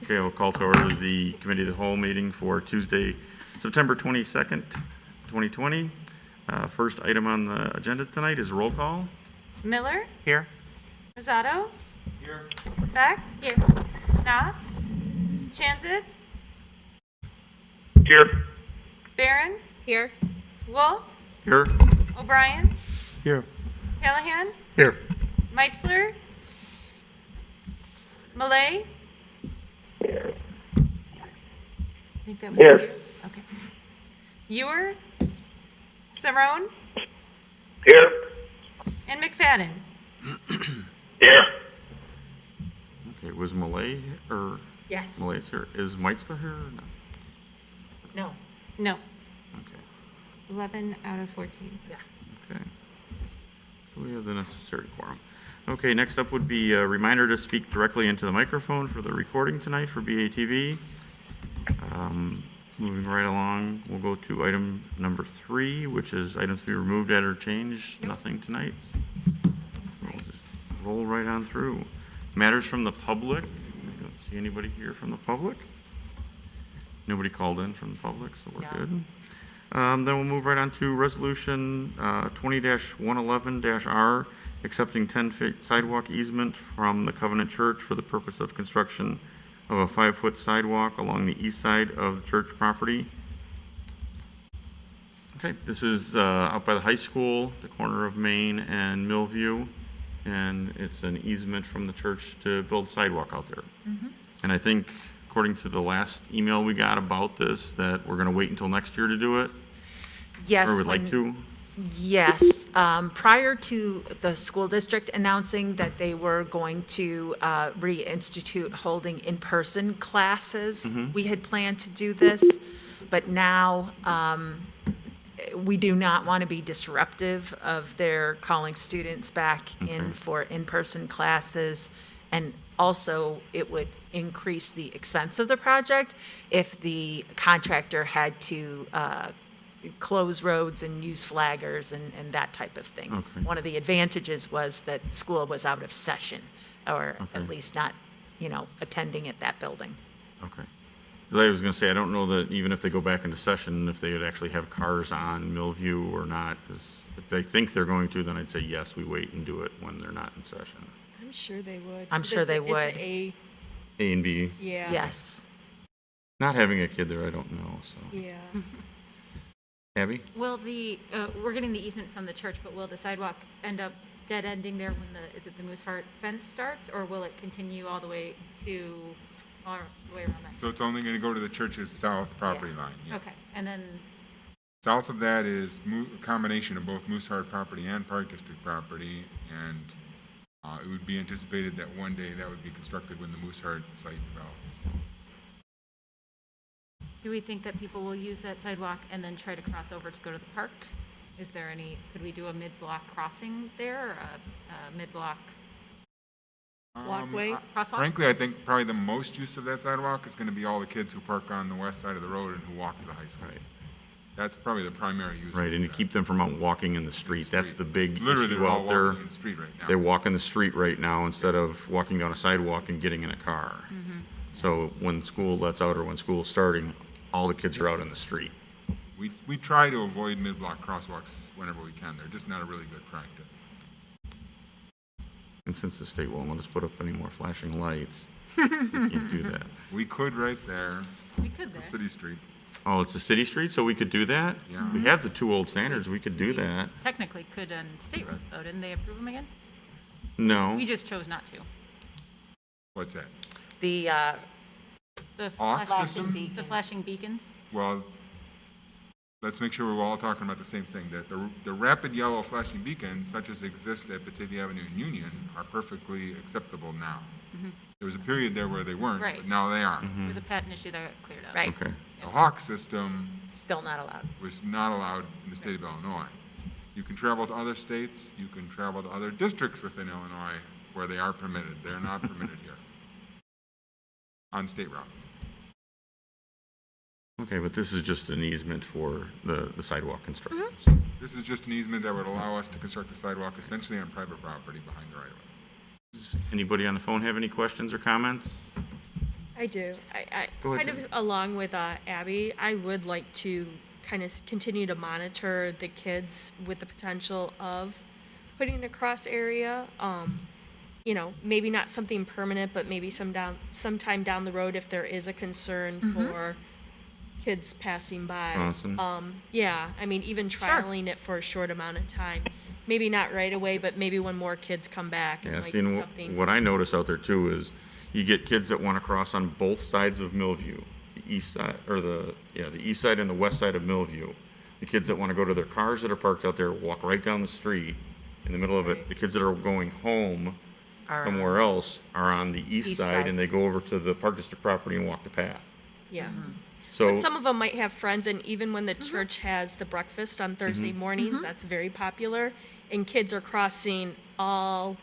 Okay, we'll call to order the Committee of the Whole meeting for Tuesday, September 22nd, 2020. First item on the agenda tonight is roll call. Miller, Here. Rosato, Beck, Here. Knopf, Shanzit, Here. Barron, Here. Wolf, Here. O'Brien, Here. Callahan, Here. Meitzler, Malay. I think that was Here. you. Okay. Ewer, Cerrone, Here. and McFadden. Here. Okay, was Malay or Yes. Malay's here? Is Meitzler here or no? No. No. Okay. 11 out of 14. Yeah. Okay. So we have the necessary quorum. Okay, next up would be a reminder to speak directly into the microphone for the recording tonight for BATV. Moving right along, we'll go to item number 3, which is items to be removed, added, or changed. Nothing tonight. We'll just roll right on through. Matters from the public. I don't see anybody here from the public. Nobody called in from the public, so we're good. Then we'll move right on to resolution 20-111-R, accepting 10-foot sidewalk easement from the Covenant Church for the purpose of construction of a 5-foot sidewalk along the east side of the church property. Okay, this is out by the high school, the corner of Main and Millview, and it's an easement from the church to build a sidewalk out there. And I think, according to the last email we got about this, that we're going to wait until next year to do it, Yes. or would like to. Yes. Prior to the school district announcing that they were going to reinstitute holding in-person classes, we had planned to do this, but now we do not want to be disruptive of their calling students back in for in-person classes. And also, it would increase the expense of the project if the contractor had to close roads and use flaggers and that type of thing. Okay. One of the advantages was that school was out of session, or Okay. at least not, attending at that building. Okay. Because I was going to say, I don't know that even if they go back into session, if they would actually have cars on Millview or not, because if they think they're going to, then I'd say, yes, we wait and do it when they're not in session. I'm sure they would. I'm sure they would. It's A, A and B. yeah. Yes. Not having a kid there, I don't know, so. Yeah. Abby? Will we're getting the easement from the church, but will the sidewalk end up dead ending there when is it the Moose Heart fence starts, or will it continue all the way all the way around that? So it's only going to go to the church's south property line. yes. Okay, and then, South of that is a combination of both Moose Heart property and Park District property, and it would be anticipated that one day that would be constructed when the Moose Heart site develops. do we think that people will use that sidewalk and then try to cross over to go to the park? Is there could we do a mid-block crossing there, or a mid-block walkway, crosswalk? Frankly, I think probably the most use of that sidewalk is going to be all the kids who park on the west side of the road and who walk to the high school. Right. That's probably the primary use. Right, of and to that. keep them from out walking in the street. That's the big Literally, issue they're all out there. walking in the street right now. They walk in the street right now instead of walking down a sidewalk and getting in a car. So when school lets out or when school's starting, all the kids are out in the street. We try to avoid mid-block crosswalks whenever we can. They're just not a really good practice. And since the state won't let us put up any more flashing lights, we can't do that. We could right there, We could the there. city street. Oh, it's a city street, so we could do that? Yeah. We have the two old standards, we could do that. Technically could on state roads, though. Didn't they approve them again? No. We just chose not to. What's that? The, The Off flashing, system? the flashing beacons? Well, let's make sure we're all talking about the same thing, that the rapid yellow flashing beacons, such as exist at Batavia Avenue and Union, are perfectly acceptable now. There was a period there where they weren't, Right. but now they are. It was a patent issue that got cleared up. right, Okay. The Hawk system still not allowed. was not allowed in the state of Illinois. You can travel to other states, you can travel to other districts within Illinois where they are permitted. They're not permitted here on state routes. Okay, but this is just an easement for the sidewalk construction. This is just an easement that would allow us to construct a sidewalk essentially on private property behind the right-of-way. Does anybody on the phone have any questions or comments? I I do. I Go ahead, kind Jen. of along with Abby, I would like to kind of continue to monitor the kids with the potential of putting a cross area. You know, maybe not something permanent, but maybe sometime down the road if there is a concern for kids passing by. Awesome. Yeah, I mean, even trialing it for a short amount of time. Maybe not right away, but maybe when more kids come back, it Yeah, might see, be and something. what I notice out there too is you get kids that want to cross on both sides of Millview, the east side, or the east side and the west side of Millview. The kids that want to go to their cars that are parked out there, walk right down the street in the middle of it. Right. The kids that are going home Are somewhere else are on the east East side side. and they go over to the Park District property and walk the path. Yeah. So, But some of them might have friends, and even when the church has the breakfast on Thursday mornings, that's very popular, and kids are crossing all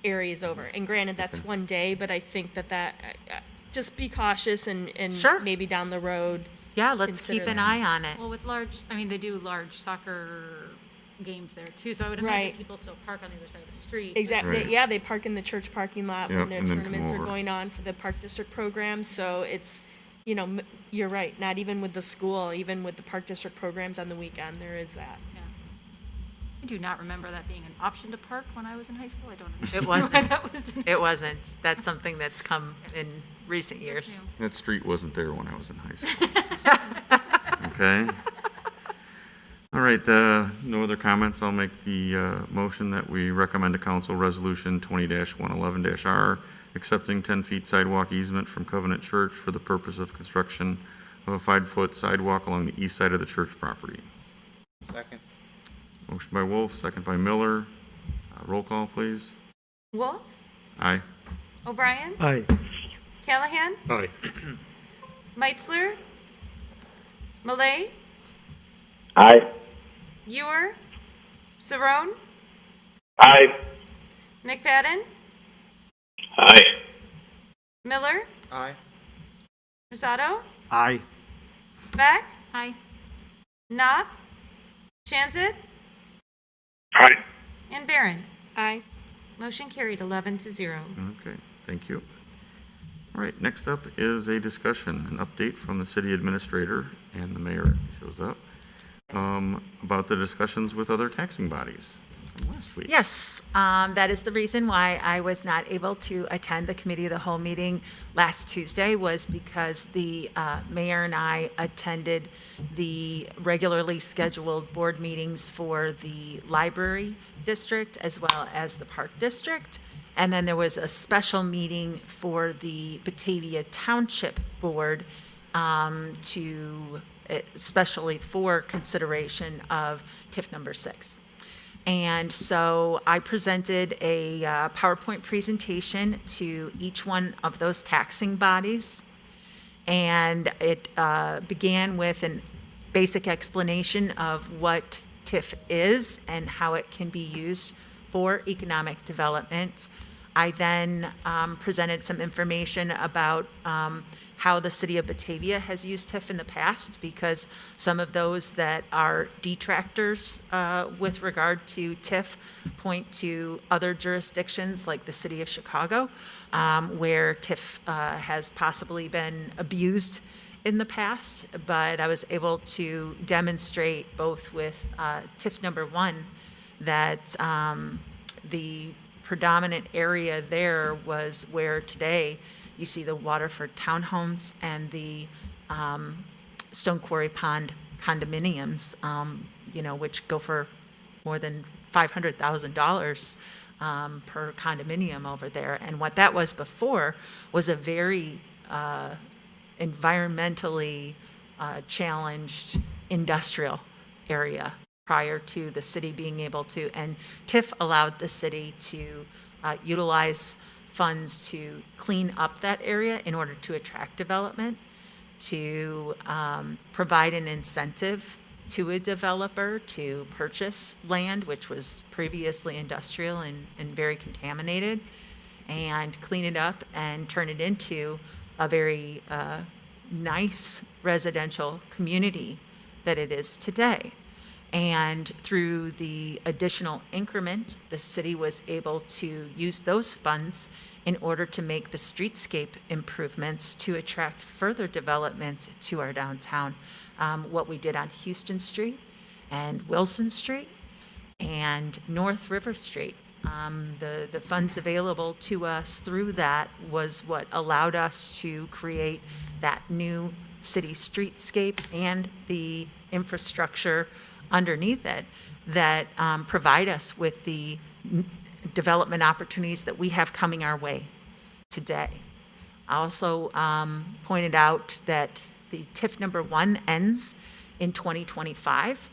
areas over. And granted, that's one day, but I think that just be cautious and Sure. maybe down the road. Yeah, let's Consider keep an that. eye on it. Well, with large, I mean, they do large soccer games there too, so I would Right. imagine people still park on the other side of the street. Exactly. Right. Yeah, they park in the church parking lot Yep, when their and then come tournaments are over. going on for the Park District program. So it's, you know, you're right. Not even with the school, even with the Park District programs on the weekend, there is that. Yeah. I do not remember that being an option to park when I was in high school. I don't understand It why wasn't. that was denied. It wasn't. That's something that's come in recent years. that street wasn't there when I was in high school. Okay? All right, no other comments. I'll make the motion that we recommend to council resolution 20-111-R, accepting 10 feet sidewalk easement from Covenant Church for the purpose of construction of a 5-foot sidewalk along the east side of the church property. Second. Motion by Wolf, second by Miller. Roll call, please. Wolf, Aye. O'Brien, Aye. Callahan, Aye. Meitzler, Malay, Aye. Ewer, Saron, Aye. McFadden, Aye. Miller, Aye. Rosado, Aye. Beck, Hi. Knopf, Chanzit, Aye. and Barron. Aye. Motion carried 11-0. Okay, thank you. All right, next up is a discussion, an update from the city administrator and the mayor shows up, about the discussions with other taxing bodies from last week. Yes, that is the reason why I was not able to attend the committee of the whole meeting last Tuesday, was because the mayor and I attended the regularly scheduled board meetings for the library district as well as the park district. And then there was a special meeting for the Batavia Township Board especially for consideration of TIF number 6. And so I presented a PowerPoint presentation to each one of those taxing bodies. And it began with a basic explanation of what TIF is and how it can be used for economic development. I then presented some information about how the city of Batavia has used TIF in the past, because some of those that are detractors with regard to TIF point to other jurisdictions like the city of Chicago, where TIF has possibly been abused in the past. But I was able to demonstrate both with TIF number 1 that the predominant area there was where today you see the Waterford townhomes and the Stone Quarry Pond condominiums, which go for more than $500,000 per condominium over there. And what that was before was a very environmentally challenged industrial area prior to the city being able to, and TIF allowed the city to utilize funds to clean up that area in order to attract development, to provide an incentive to a developer to purchase land which was previously industrial and very contaminated, and clean it up and turn it into a very nice residential community that it is today. And through the additional increment, the city was able to use those funds in order to make the streetscape improvements to attract further development to our downtown. What we did on Houston Street and Wilson Street and North River Street. The funds available to us through that was what allowed us to create that new city streetscape and the infrastructure underneath it that provide us with the development opportunities that we have coming our way today. I also pointed out that the TIF number 1 ends in 2025,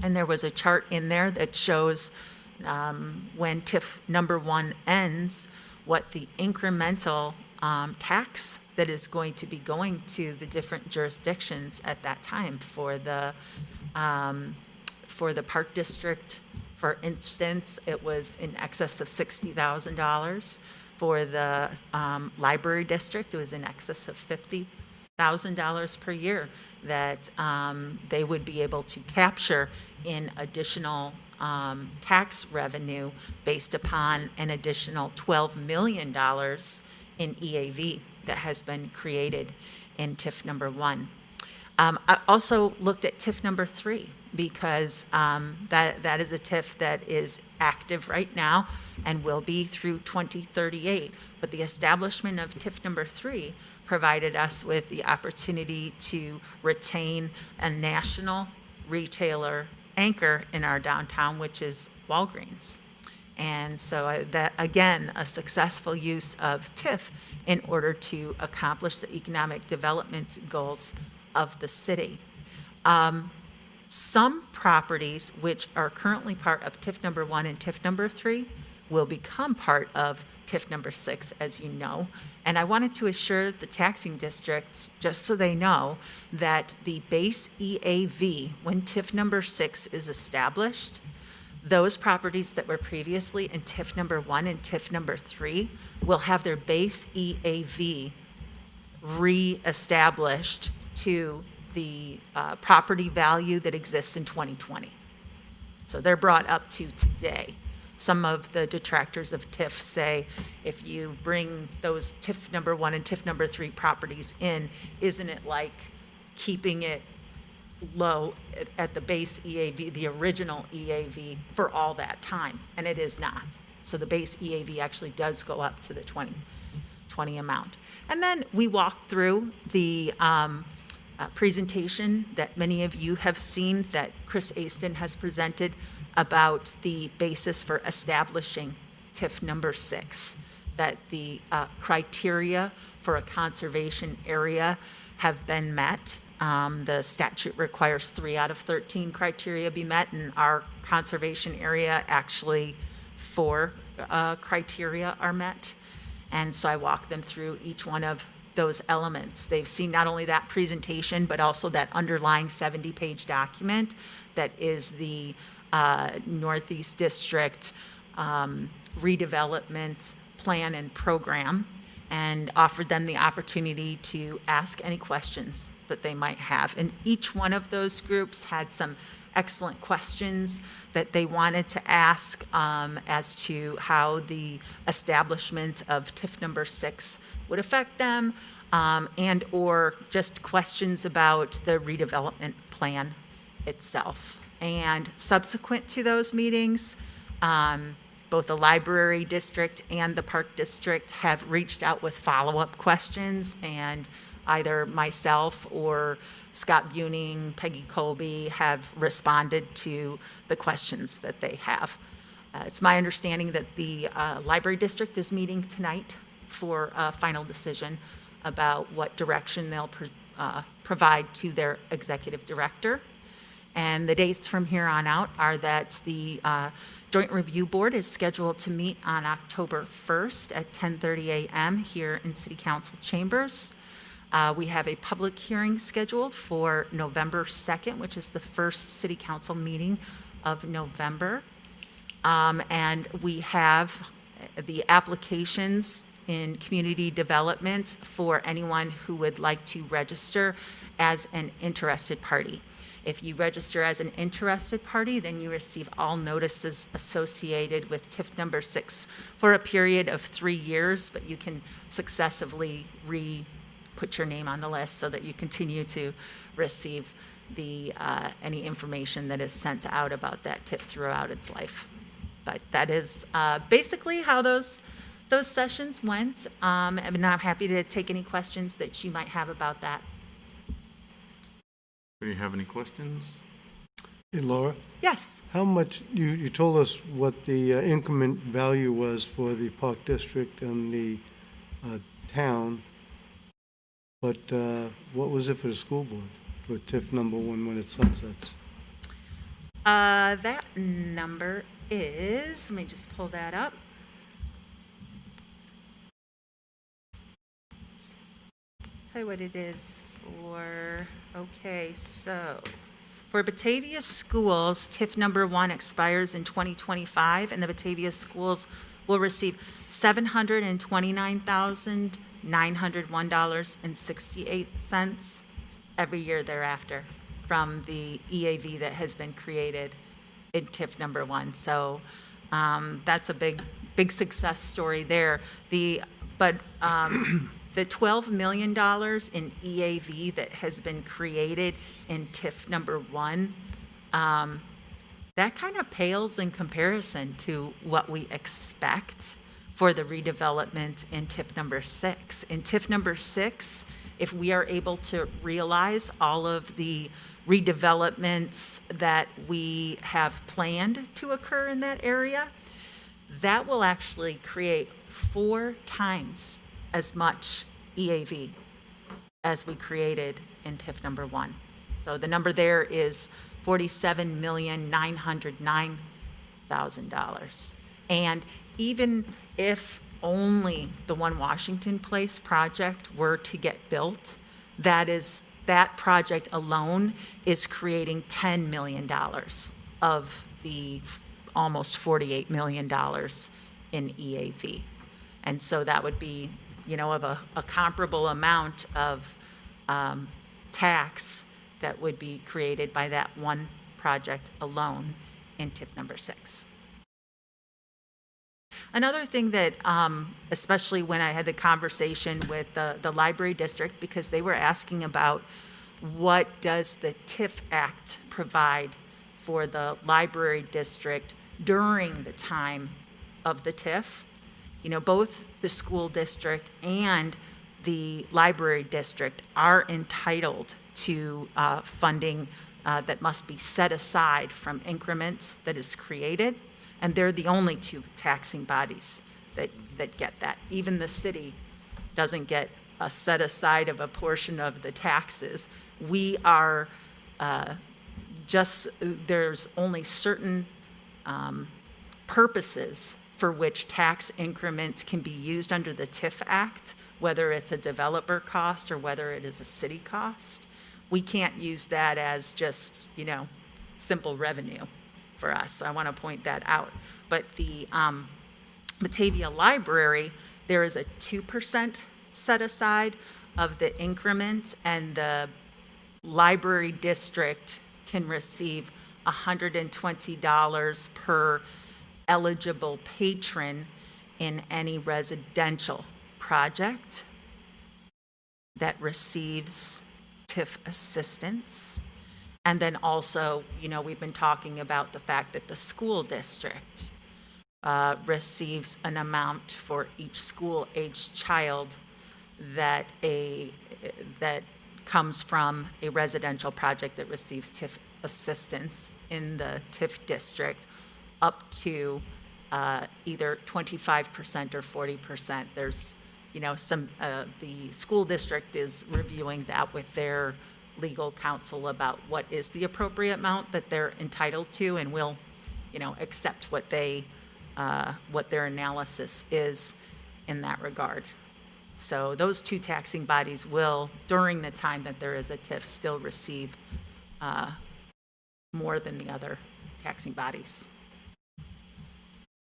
and there was a chart in there that shows when TIF number 1 ends, what the incremental tax that is going to be going to the different jurisdictions at that time for the Park District. For instance, it was in excess of $60,000. For the Library District, it was in excess of $50,000 per year that they would be able to capture in additional tax revenue based upon an additional $12 million in EAV that has been created in TIF number 1. I also looked at TIF number 3 because that is a TIF that is active right now and will be through 2038. But the establishment of TIF number 3 provided us with the opportunity to retain a national retailer anchor in our downtown, which is Walgreens. And so that, again, a successful use of TIF in order to accomplish the economic development goals of the city. Some properties which are currently part of TIF number 1 and TIF number 3 will become part of TIF number 6, as you know. And I wanted to assure the taxing districts, just so they know, that the base EAV, when TIF number 6 is established, those properties that were previously in TIF number 1 and TIF number 3 will have their base EAV reestablished to the property value that exists in 2020. So they're brought up to today. Some of the detractors of TIF say if you bring those TIF number 1 and TIF number 3 properties in, isn't it like keeping it low at the base EAV, the original EAV, for all that time? And it is not. So the base EAV actually does go up to the 2020 amount. And then we walked through the presentation that many of you have seen that Chris Aston has presented about the basis for establishing TIF number 6, that the criteria for a conservation area have been met. The statute requires 3 out of 13 criteria be met, and our conservation area, actually 4 criteria are met. And so I walked them through each one of those elements. They've seen not only that presentation, but also that underlying 70-page document that is the Northeast District redevelopment plan and program, and offered them the opportunity to ask any questions that they might have. And each one of those groups had some excellent questions that they wanted to ask as to how the establishment of TIF number 6 would affect them, and or just questions about the redevelopment plan itself. And subsequent to those meetings, both the Library District and the Park District have reached out with follow-up questions, and either myself or Scott Buning, Peggy Colby have responded to the questions that they have. It's my understanding that the Library District is meeting tonight for a final decision about what direction they'll provide to their executive director. And the dates from here on out are that the Joint Review Board is scheduled to meet on October 1st at 10:30 a.m. here in City Council chambers. We have a public hearing scheduled for November 2nd, which is the first City Council meeting of November. And we have the applications in community development for anyone who would like to register as an interested party. If you register as an interested party, then you receive all notices associated with TIF number 6 for a period of 3 years, but you can successively put your name on the list so that you continue to receive any information that is sent out about that TIF throughout its life. But that is basically how those sessions went. And I'm happy to take any questions that you might have about that. Do you have any questions? Hey, Laura, Yes. how much, you told us what the increment value was for the Park District and the town, but what was it for the school board, for TIF number 1 when it sunsets? That number is, let me just pull that up. Tell you what it is for, okay, so for Batavia Schools, TIF number 1 expires in 2025, and the Batavia Schools will receive $729,901.68 every year thereafter from the EAV that has been created in TIF number 1. So that's a big success story there. The $12 million in EAV that has been created in TIF number 1, that kind of pales in comparison to what we expect for the redevelopment in TIF number 6. In TIF number 6, if we are able to realize all of the redevelopments that we have planned to occur in that area, that will actually create 4 times as much EAV as we created in TIF number 1. So the number there is $47,909,000. And even if only the One Washington Place project were to get built, that project alone is creating $10 million of the almost $48 million in EAV. And so that would be, of a comparable amount of tax that would be created by that one project alone in TIF number 6. Another thing that, especially when I had the conversation with the library district, because they were asking about what does the TIF Act provide for the library district during the time of the TIF. Both the school district and the library district are entitled to funding that must be set aside from increments that is created. And they're the only 2 taxing bodies that get that. Even the city doesn't get a set aside of a portion of the taxes. We are there's only certain purposes for which tax increments can be used under the TIF Act, whether it's a developer cost or whether it is a city cost. We can't use that as just, simple revenue for us. So I want to point that out. But the Batavia Library, there is a 2% set aside of the increment, and the library district can receive $120 per eligible patron in any residential project that receives TIF assistance. And then also, we've been talking about the fact that the school district receives an amount for each school-aged child that comes from a residential project that receives TIF assistance in the TIF district, up to either 25% or 40%. There's, the school district is reviewing that with their legal counsel about what is the appropriate amount that they're entitled to, and will, accept what their analysis is in that regard. So those 2 taxing bodies will, during the time that there is a TIF, still receive more than the other taxing bodies.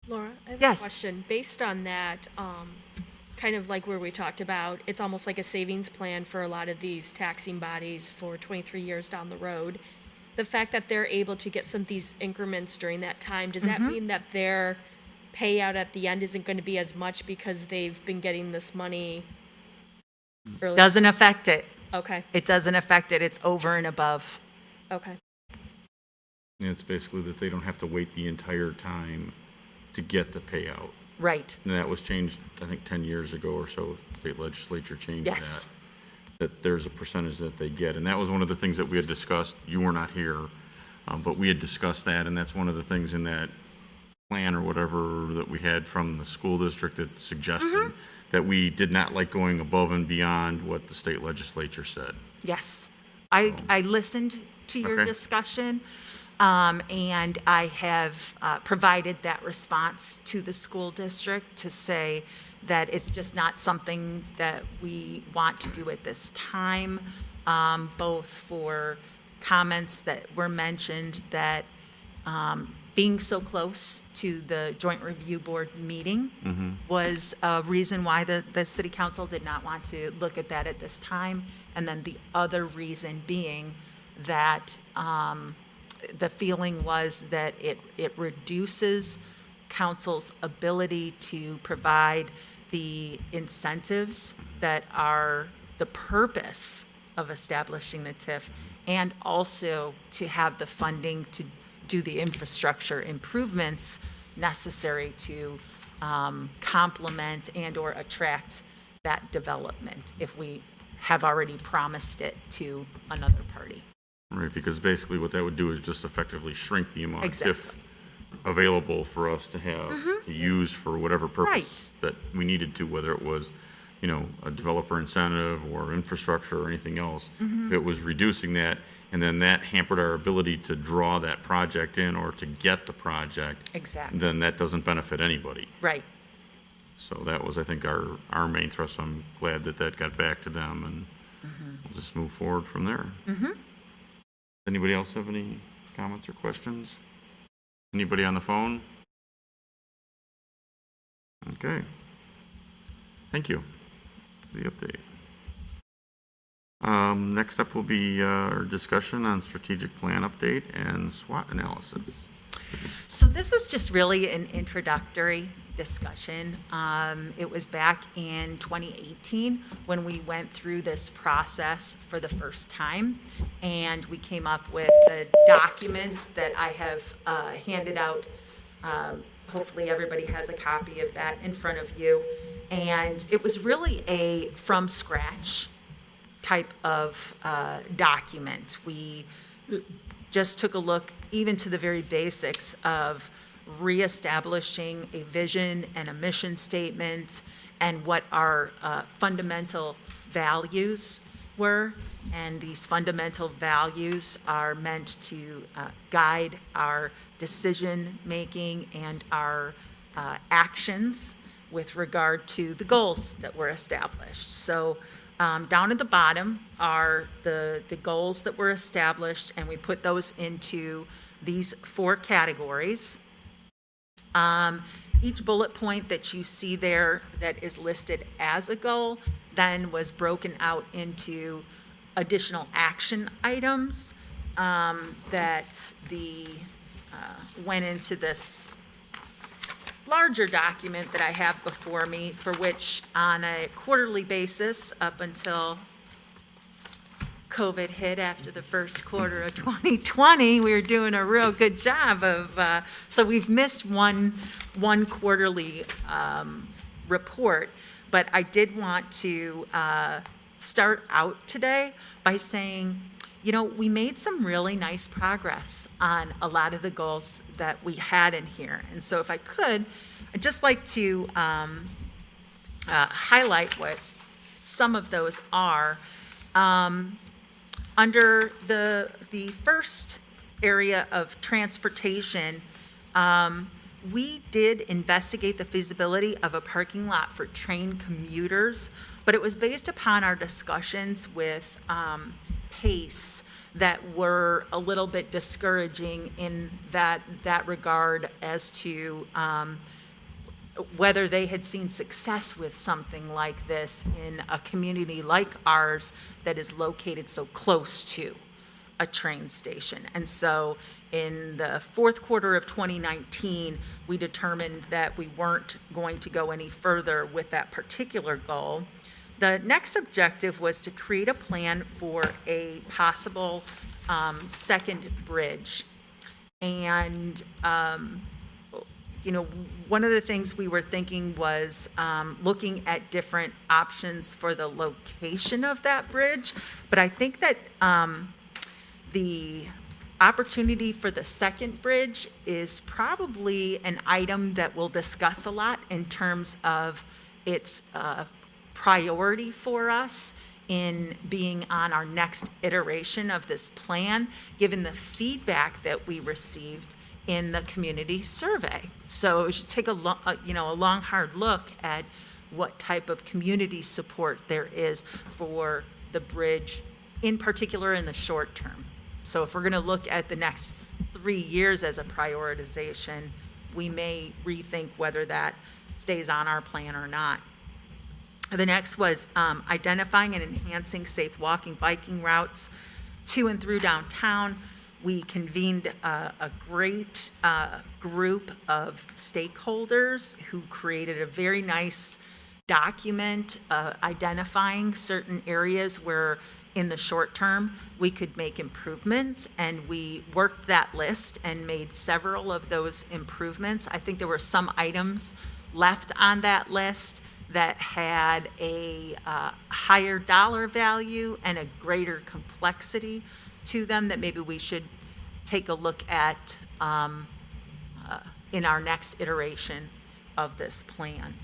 Laura, I have Yes. a question. Based on that, kind of like where we talked about, it's almost like a savings plan for a lot of these taxing bodies for 23 years down the road. the fact that they're able to get some of these increments during that time, does that mean that their payout at the end isn't going to be as much because they've been getting this money early? Doesn't affect it. Okay, It doesn't affect it. It's over and above. okay. And it's basically that they don't have to wait the entire time to get the payout. Right. And that was changed, I think, 10 years ago or so, state legislature changed Yes. that there's a percentage that they get. And that was one of the things that we had discussed. You were not here, but we had discussed that, and that's one of the things in that plan or whatever that we had from the school district that suggested that we did not like going above and beyond what the state legislature said. Yes. I listened to your Okay. discussion, and I have provided that response to the school district to say that it's just not something that we want to do at this time, both for comments that were mentioned that being so close to the Joint Review Board meeting was a reason why the city council did not want to look at that at this time. And then the other reason being that the feeling was that it reduces council's ability to provide the incentives that are the purpose of establishing the TIF, and also to have the funding to do the infrastructure improvements necessary to complement and/or attract that development if we have already promised it to another party. Right, because basically what that would do is just effectively shrink the amount of Exactly. TIF available for us to have, to use for whatever purpose Right. that we needed to, whether it was, a developer incentive or infrastructure or anything else. If it was reducing that, and then that hampered our ability to draw that project in or to get the project, Exactly. then that doesn't benefit anybody. Right. So that was, I think, our main thrust. I'm glad that that got back to them, and we'll just move forward from there. Anybody else have any comments or questions? Anybody on the phone? Okay. Thank you for the update. Next up will be our discussion on strategic plan update and SWOT analysis. So this is just really an introductory discussion. It was back in 2018 when we went through this process for the first time, and we came up with the documents that I have handed out. Hopefully, everybody has a copy of that in front of you. And it was really a from-scratch type of document. We just took a look even to the very basics of reestablishing a vision and a mission statement and what our fundamental values were. And these fundamental values are meant to guide our decision-making and our actions with regard to the goals that were established. So down at the bottom are the goals that were established, and we put those into these 4 categories. Each bullet point that you see there that is listed as a goal then was broken out into additional action items that went into this larger document that I have before me, for which on a quarterly basis, up until COVID hit after the first quarter of 2020, we were doing a real good job of, so we've missed one quarterly report, but I did want to start out today by saying, we made some really nice progress on a lot of the goals that we had in here. And so if I could, I'd just like to highlight what some of those are. Under the first area of transportation, we did investigate the feasibility of a parking lot for train commuters, but it was based upon our discussions with PACE that were a little bit discouraging in that regard as to whether they had seen success with something like this in a community like ours that is located so close to a train station. And so in the fourth quarter of 2019, we determined that we weren't going to go any further with that particular goal. The next objective was to create a plan for a possible second bridge. And, one of the things we were thinking was looking at different options for the location of that bridge. But I think that the opportunity for the second bridge is probably an item that we'll discuss a lot in terms of its priority for us in being on our next iteration of this plan, given the feedback that we received in the community survey. So we should take a long, hard look at what type of community support there is for the bridge, in particular in the short term. So if we're gonna look at the next 3 years as a prioritization, we may rethink whether that stays on our plan or not. The next was identifying and enhancing safe walking, biking routes to and through downtown. We convened a great group of stakeholders who created a very nice document identifying certain areas where in the short term we could make improvements, and we worked that list and made several of those improvements. I think there were some items left on that list that had a higher dollar value and a greater complexity to them that maybe we should take a look at in our next iteration of this plan.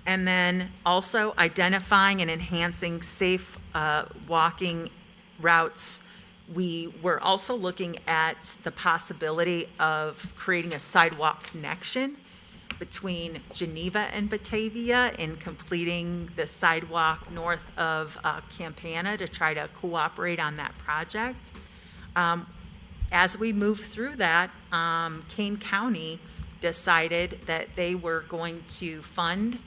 And then also identifying and enhancing safe walking routes. We were also looking at the possibility of creating a sidewalk connection between Geneva and Batavia in completing the sidewalk north of Campana to try to cooperate on that project. As we move through that, Kane County decided that they were going to fund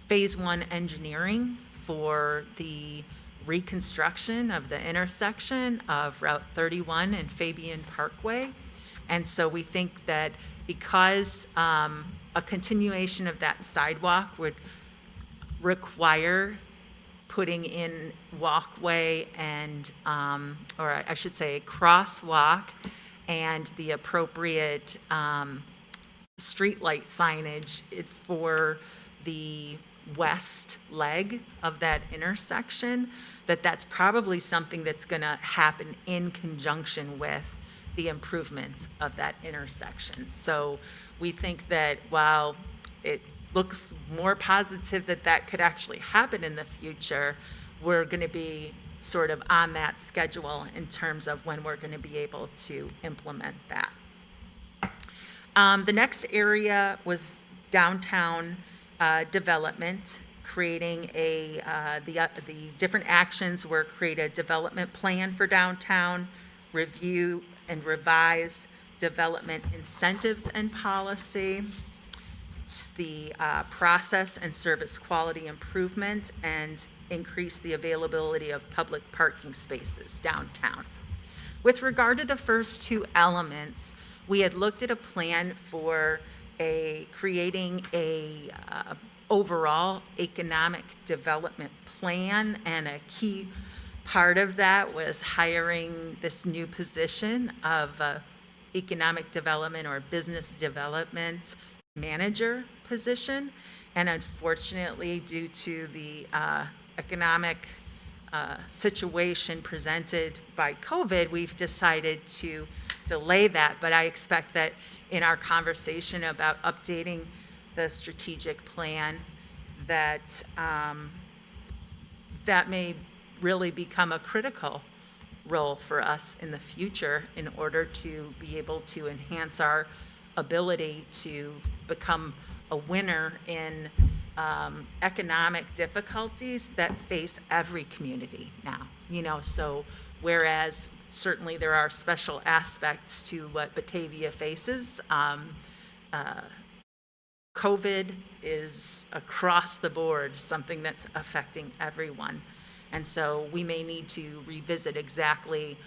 Phase 1 engineering for the reconstruction of the intersection of Route 31 and Fabian Parkway. And so we think that because a continuation of that sidewalk would require putting in walkway and, or I should say, a crosswalk and the appropriate streetlight signage for the west leg of that intersection, that's probably something that's going to happen in conjunction with the improvement of that intersection. So we think that while it looks more positive that that could actually happen in the future, we're going to be sort of on that schedule in terms of when we're going to be able to implement that. The next area was downtown development, creating the different actions were create a development plan for downtown, review and revise development incentives and policy, the process and service quality improvement, and increase the availability of public parking spaces downtown. With regard to the first two elements, we had looked at a plan for creating a overall economic development plan, and a key part of that was hiring this new position of economic development or business development manager position. And unfortunately, due to the economic situation presented by COVID, we've decided to delay that. But I expect that in our conversation about updating the strategic plan, that that may really become a critical role for us in the future in order to be able to enhance our ability to become a winner in economic difficulties that face every community now. So whereas certainly there are special aspects to what Batavia faces, COVID is across the board something that's affecting everyone. And so we may need to revisit exactly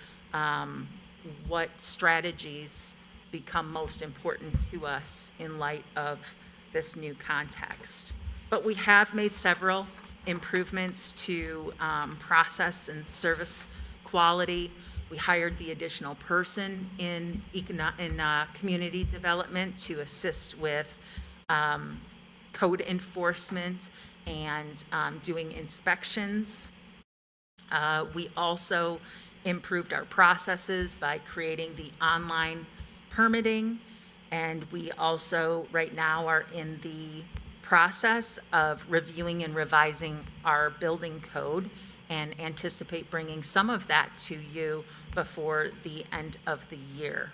what strategies become most important to us in light of this new context. But we have made several improvements to process and service quality. We hired the additional person in community development to assist with code enforcement and doing inspections. We also improved our processes by creating the online permitting, and we also, right now, are in the process of reviewing and revising our building code and anticipate bringing some of that to you before the end of the year.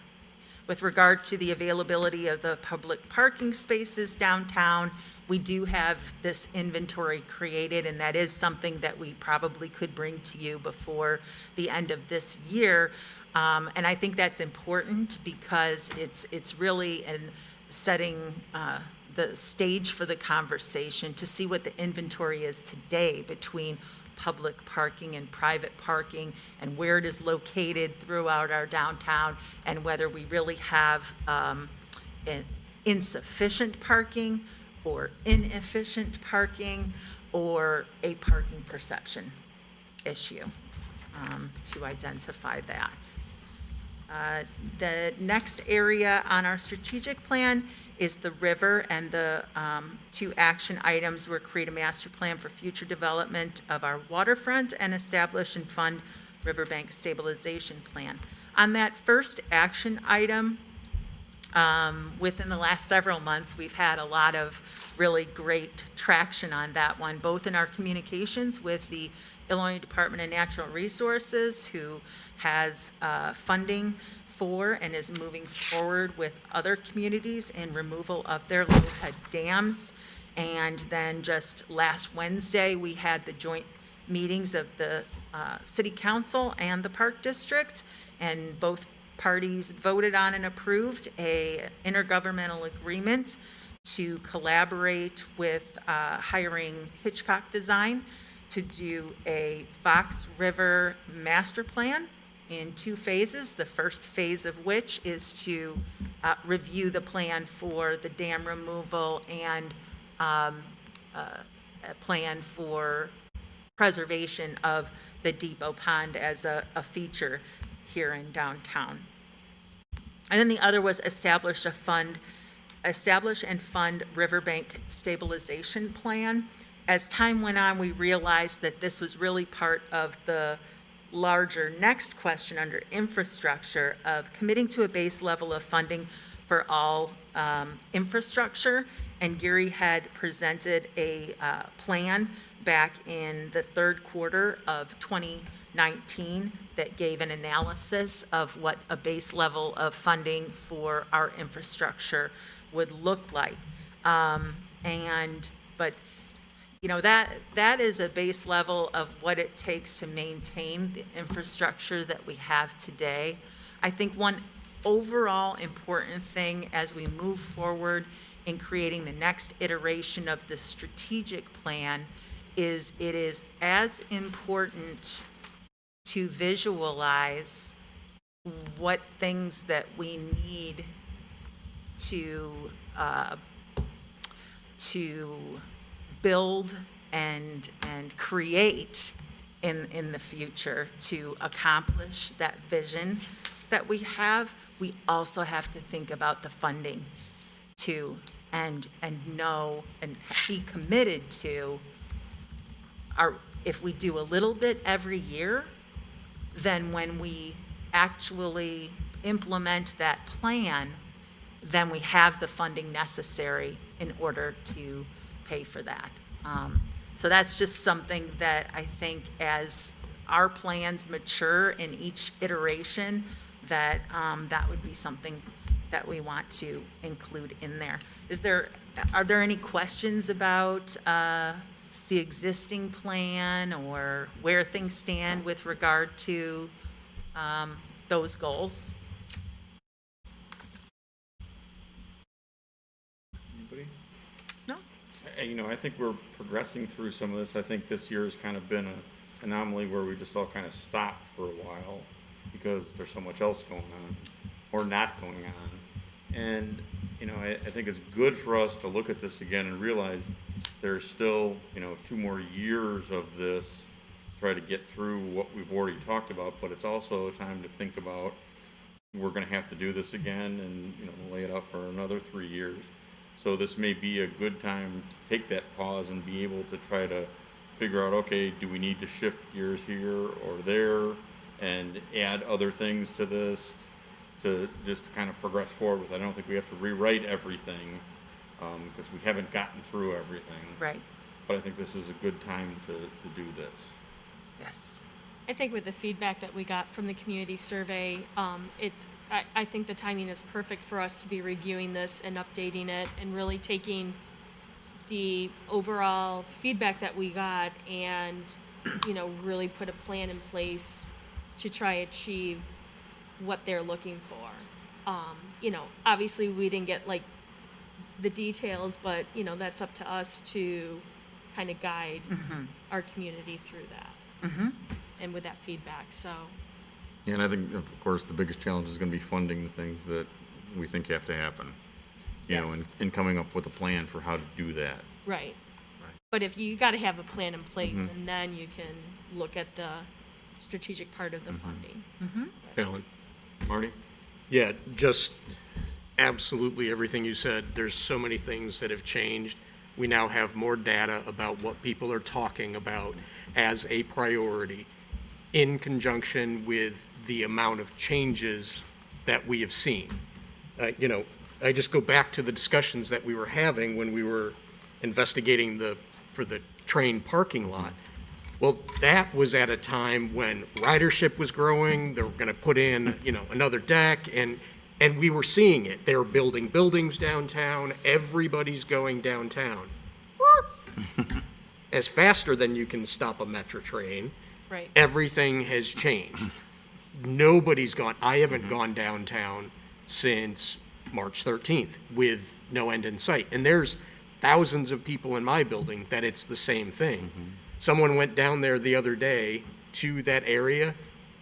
With regard to the availability of the public parking spaces downtown, we do have this inventory created, and that is something that we probably could bring to you before the end of this year. And I think that's important because it's really in setting the stage for the conversation to see what the inventory is today between public parking and private parking and where it is located throughout our downtown, and whether we really have insufficient parking or inefficient parking or a parking perception issue to identify that. The next area on our strategic plan is the river, and the two action items were create a master plan for future development of our waterfront and establish and fund riverbank stabilization plan. On that first action item, within the last several months, we've had a lot of really great traction on that one, both in our communications with the Illinois Department of Natural Resources, who has funding for and is moving forward with other communities in removal of their low-head dams. And then just last Wednesday, we had the joint meetings of the City Council and the Park District, and both parties voted on and approved a intergovernmental agreement to collaborate with hiring Hitchcock Design to do a Fox River master plan in 2 phases, the first phase of which is to review the plan for the dam removal and a plan for preservation of the Depot Pond as a feature here in downtown. And then the other was establish and fund riverbank stabilization plan. As time went on, we realized that this was really part of the larger next question under infrastructure of committing to a base level of funding for all infrastructure. And Gary had presented a plan back in the third quarter of 2019 that gave an analysis of what a base level of funding for our infrastructure would look like. But you know, that is a base level of what it takes to maintain the infrastructure that we have today. I think one overall important thing as we move forward in creating the next iteration of the strategic plan is it is as important to visualize what things that we need to build and create in the future to accomplish that vision that we have. We also have to think about the funding too, and know and be committed to if we do a little bit every year, then when we actually implement that plan, then we have the funding necessary in order to pay for that. So that's just something that I think as our plans mature in each iteration, that that would be something that we want to include in there. Are there any questions about the existing plan or where things stand with regard to those goals? Anybody? No? You know, I think we're progressing through some of this. I think this year has kind of been anomaly where we just all kind of stop for a while because there's so much else going on or not going on. And, you know, I think it's good for us to look at this again and realize there's still, you know, 2 more years of this, try to get through what we've already talked about, but it's also a time to think about, we're gonna have to do this again and, you know, lay it out for another 3 years. So this may be a good time to take that pause and be able to try to figure out, okay, do we need to shift gears here or there and add other things to this to just kind of progress forward with. I don't think we have to rewrite everything, because we haven't gotten through everything. Right, But I think this is a good time to do this. yes. I think with the feedback that we got from the community survey, I think the timing is perfect for us to be reviewing this and updating it and really taking the overall feedback that we got and, you know, really put a plan in place to try achieve what they're looking for. You know, obviously, we didn't get like the details, but, you know, that's up to us to kind of guide our community through that. And with that feedback, so. Yeah, and I think, of course, the biggest challenge is gonna be funding the things that we think have to happen. You know, Yes. and coming up with a plan for how to do that. Right. But if you gotta have a plan in place, and then you can look at the strategic part of the funding. Alan? Marty? Yeah, just absolutely everything you said. There's so many things that have changed. We now have more data about what people are talking about as a priority in conjunction with the amount of changes that we have seen. You know, I just go back to the discussions that we were having when we were investigating for the train parking lot. Well, that was at a time when ridership was growing, they were gonna put in, you know, another deck, and we were seeing it. They were building buildings downtown, everybody's going downtown. As faster than you can stop a metro train, Right. everything has changed. Nobody's gone, I haven't gone downtown since March 13th with no end in sight. And there's thousands of people in my building that it's the same thing. Someone went down there the other day to that area.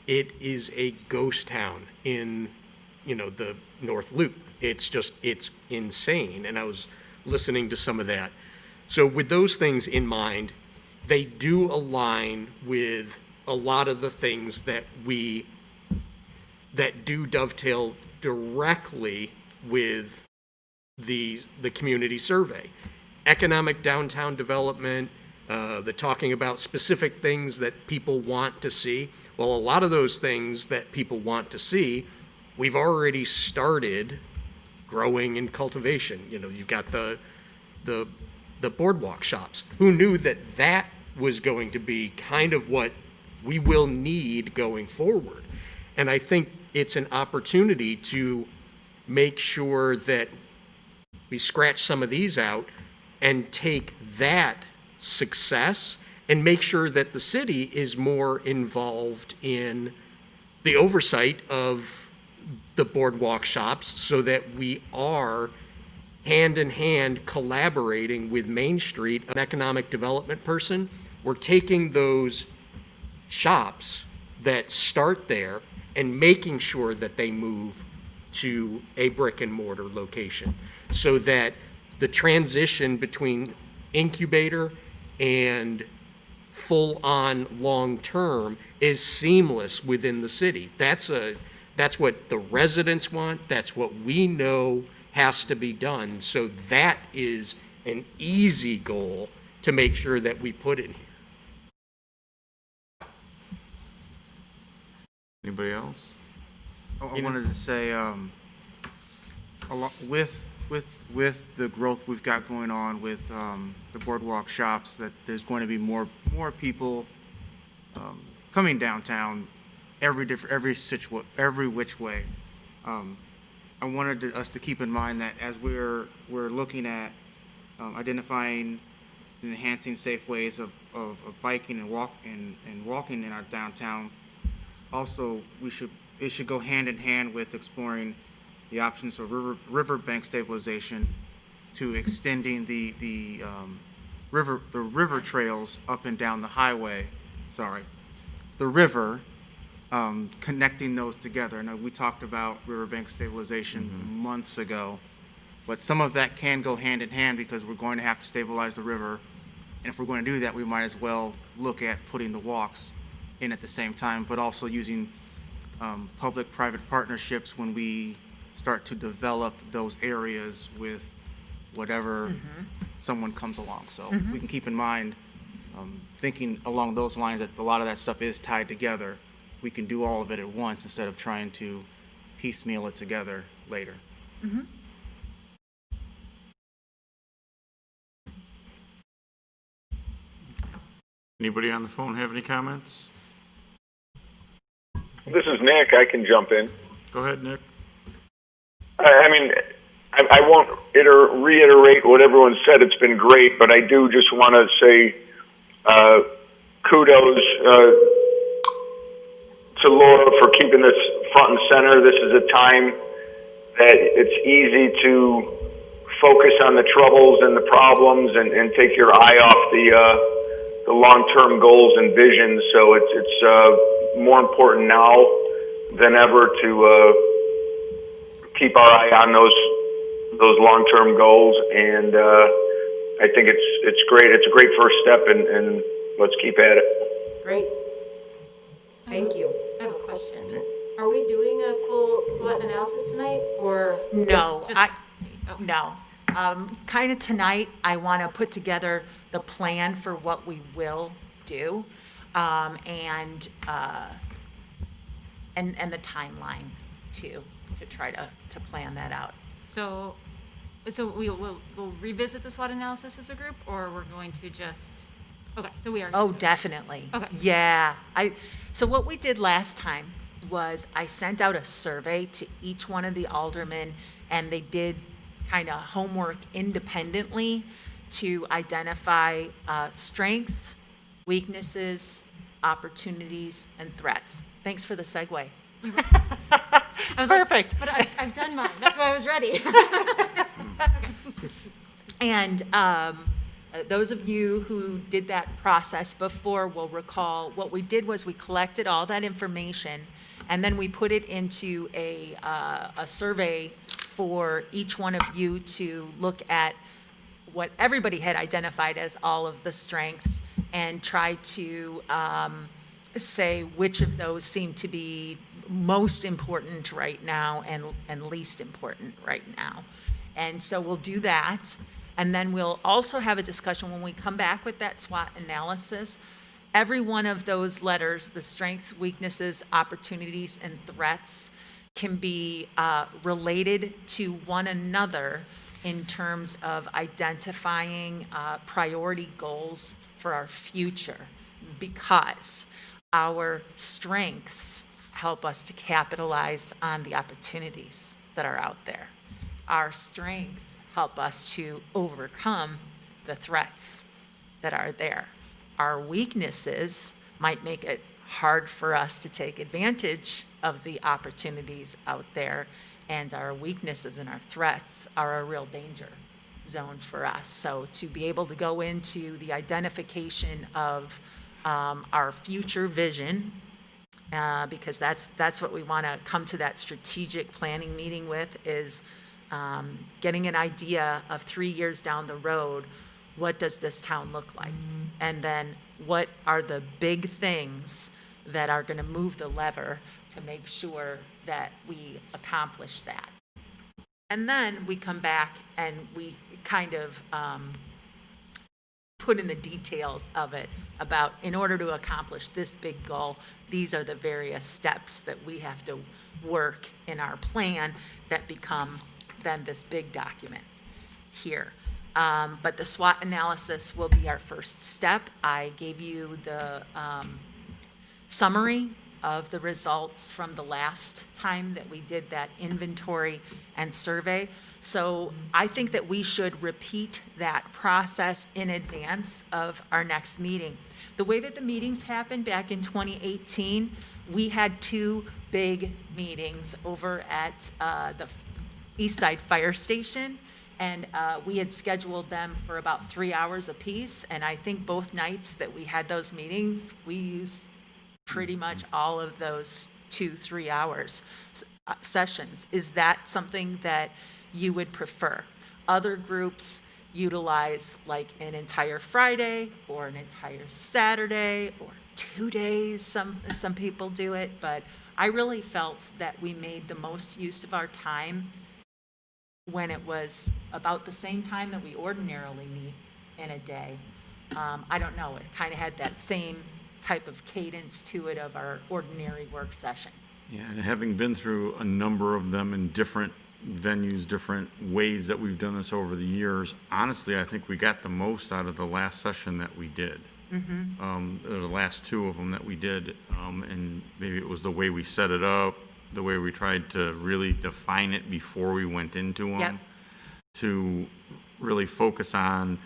It is a ghost town in, you know, the North Loop. It's insane. And I was listening to some of that. So with those things in mind, they do align with a lot of the things that do dovetail directly with the community survey. Economic downtown development, the talking about specific things that people want to see. Well, a lot of those things that people want to see, we've already started growing in cultivation. You know, you've got the boardwalk shops. Who knew that that was going to be kind of what we will need going forward? And I think it's an opportunity to make sure that we scratch some of these out and take that success and make sure that the city is more involved in the oversight of the boardwalk shops so that we are hand in hand collaborating with Main Street, an economic development person. We're taking those shops that start there and making sure that they move to a brick and mortar location so that the transition between incubator and full-on long-term is seamless within the city. That's what the residents want. That's what we know has to be done. So that is an easy goal to make sure that we put in here. Anybody else? I wanted to say, with the growth we've got going on with the boardwalk shops, that there's going to be more people coming downtown every which way. I wanted us to keep in mind that as we're looking at identifying and enhancing safe ways of biking and walking in our downtown, also it should go hand in hand with exploring the options of riverbank stabilization to extending the river trails up and down the highway the river, connecting those together. Now, we talked about riverbank stabilization months ago, but some of that can go hand in hand because we're going to have to stabilize the river. And if we're going to do that, we might as well look at putting the walks in at the same time, but also using public-private partnerships when we start to develop those areas with whatever someone comes along. So we can keep in mind, thinking along those lines, that a lot of that stuff is tied together. We can do all of it at once instead of trying to piecemeal it together later. Anybody on the phone have any comments? This is Nick. I can jump in. Go ahead, Nick. I mean, I won't reiterate what everyone said. It's been great, but I do just want to say kudos to Laura for keeping this front and center. This is a time that it's easy to focus on the troubles and the problems and take your eye off the long-term goals and visions. So it's more important now than ever to keep our eye on those long-term goals, and I think it's great. It's a great first step, and let's keep at it. Great. Thank you. I have a question. Are we doing a full SWOT analysis tonight, or? No, Just- oh. no. Kind of tonight, I want to put together the plan for what we will do, and the timeline too, to try to plan that out. So we'll revisit the SWOT analysis as a group, or we're going to just, okay, so we are. Oh, definitely. Okay. Yeah. So what we did last time was I sent out a survey to each one of the aldermen, and they did kind of homework independently to identify strengths, weaknesses, opportunities, and threats. Thanks for the segue. I was like, Perfect. but I've done mine. That's why I was ready. And those of you who did that process before will recall, what we did was we collected all that information, and then we put it into a survey for each one of you to look at what everybody had identified as all of the strengths and try to say which of those seem to be most important right now and least important right now. And so we'll do that. And then we'll also have a discussion when we come back with that SWOT analysis. Every one of those letters, the strengths, weaknesses, opportunities, and threats, can be related to one another in terms of identifying priority goals for our future, because our strengths help us to capitalize on the opportunities that are out there. Our strengths help us to overcome the threats that are there. Our weaknesses might make it hard for us to take advantage of the opportunities out there, and our weaknesses and our threats are a real danger zone for us. So to be able to go into the identification of our future vision, because that's what we want to come to that strategic planning meeting with, is getting an idea of 3 years down the road, what does this town look like? And then what are the big things that are going to move the lever to make sure that we accomplish that? And then we come back and we kind of put in the details of it about, in order to accomplish this big goal, these are the various steps that we have to work in our plan that become then this big document here. But the SWOT analysis will be our first step. I gave you the summary of the results from the last time that we did that inventory and survey. So I think that we should repeat that process in advance of our next meeting. The way that the meetings happened back in 2018, we had 2 big meetings over at the East Side Fire Station, And we had scheduled them for about 3 hours apiece, and I think both nights that we had those meetings, we used pretty much all of those 2-3 hours sessions. Is that something that you would prefer? Other groups utilize like an entire Friday or an entire Saturday or 2 days. Some people do it, but I really felt that we made the most use of our time when it was about the same time that we ordinarily meet in a day. I don't know, it kind of had that same type of cadence to it of our ordinary work session. Yeah, and having been through a number of them in different venues, different ways that we've done this over the years, honestly, I think we got the most out of the last session that we did. The last 2 of them that we did, and maybe it was the way we set it up, the way we tried to really define it before we went into them. Yep. To really focus on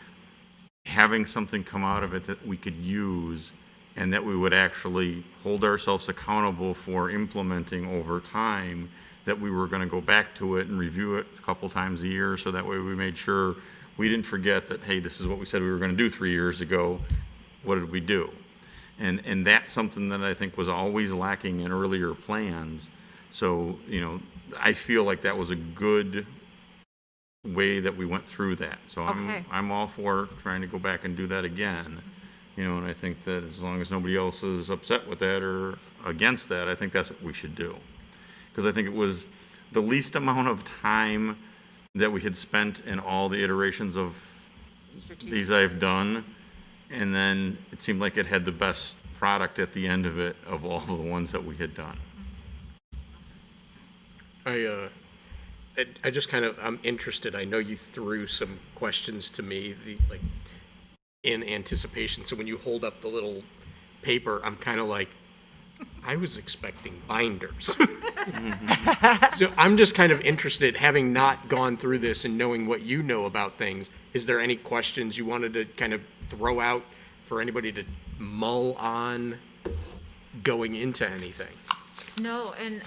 having something come out of it that we could use and that we would actually hold ourselves accountable for implementing over time, that we were going to go back to it and review it a couple times a year, so that way we made sure we didn't forget that, hey, this is what we said we were going to do 3 years ago. What did we do? And that's something that I think was always lacking in earlier plans. So, I feel like that was a good way that we went through that. So Okay. I'm all for trying to go back and do that again. And I think that as long as nobody else is upset with that or against that, I think that's what we should do. Because I think it was the least amount of time that we had spent in all the iterations of these I've done. And then it seemed like it had the best product at the end of it of all the ones that we had done. I just I'm interested, I know you threw some questions to me, in anticipation, so when you hold up the little paper, I'm kind of like, I was expecting binders. So I'm just kind of interested, having not gone through this and knowing what you know about things, is there any questions you wanted to kind of throw out for anybody to mull on going into anything? No, and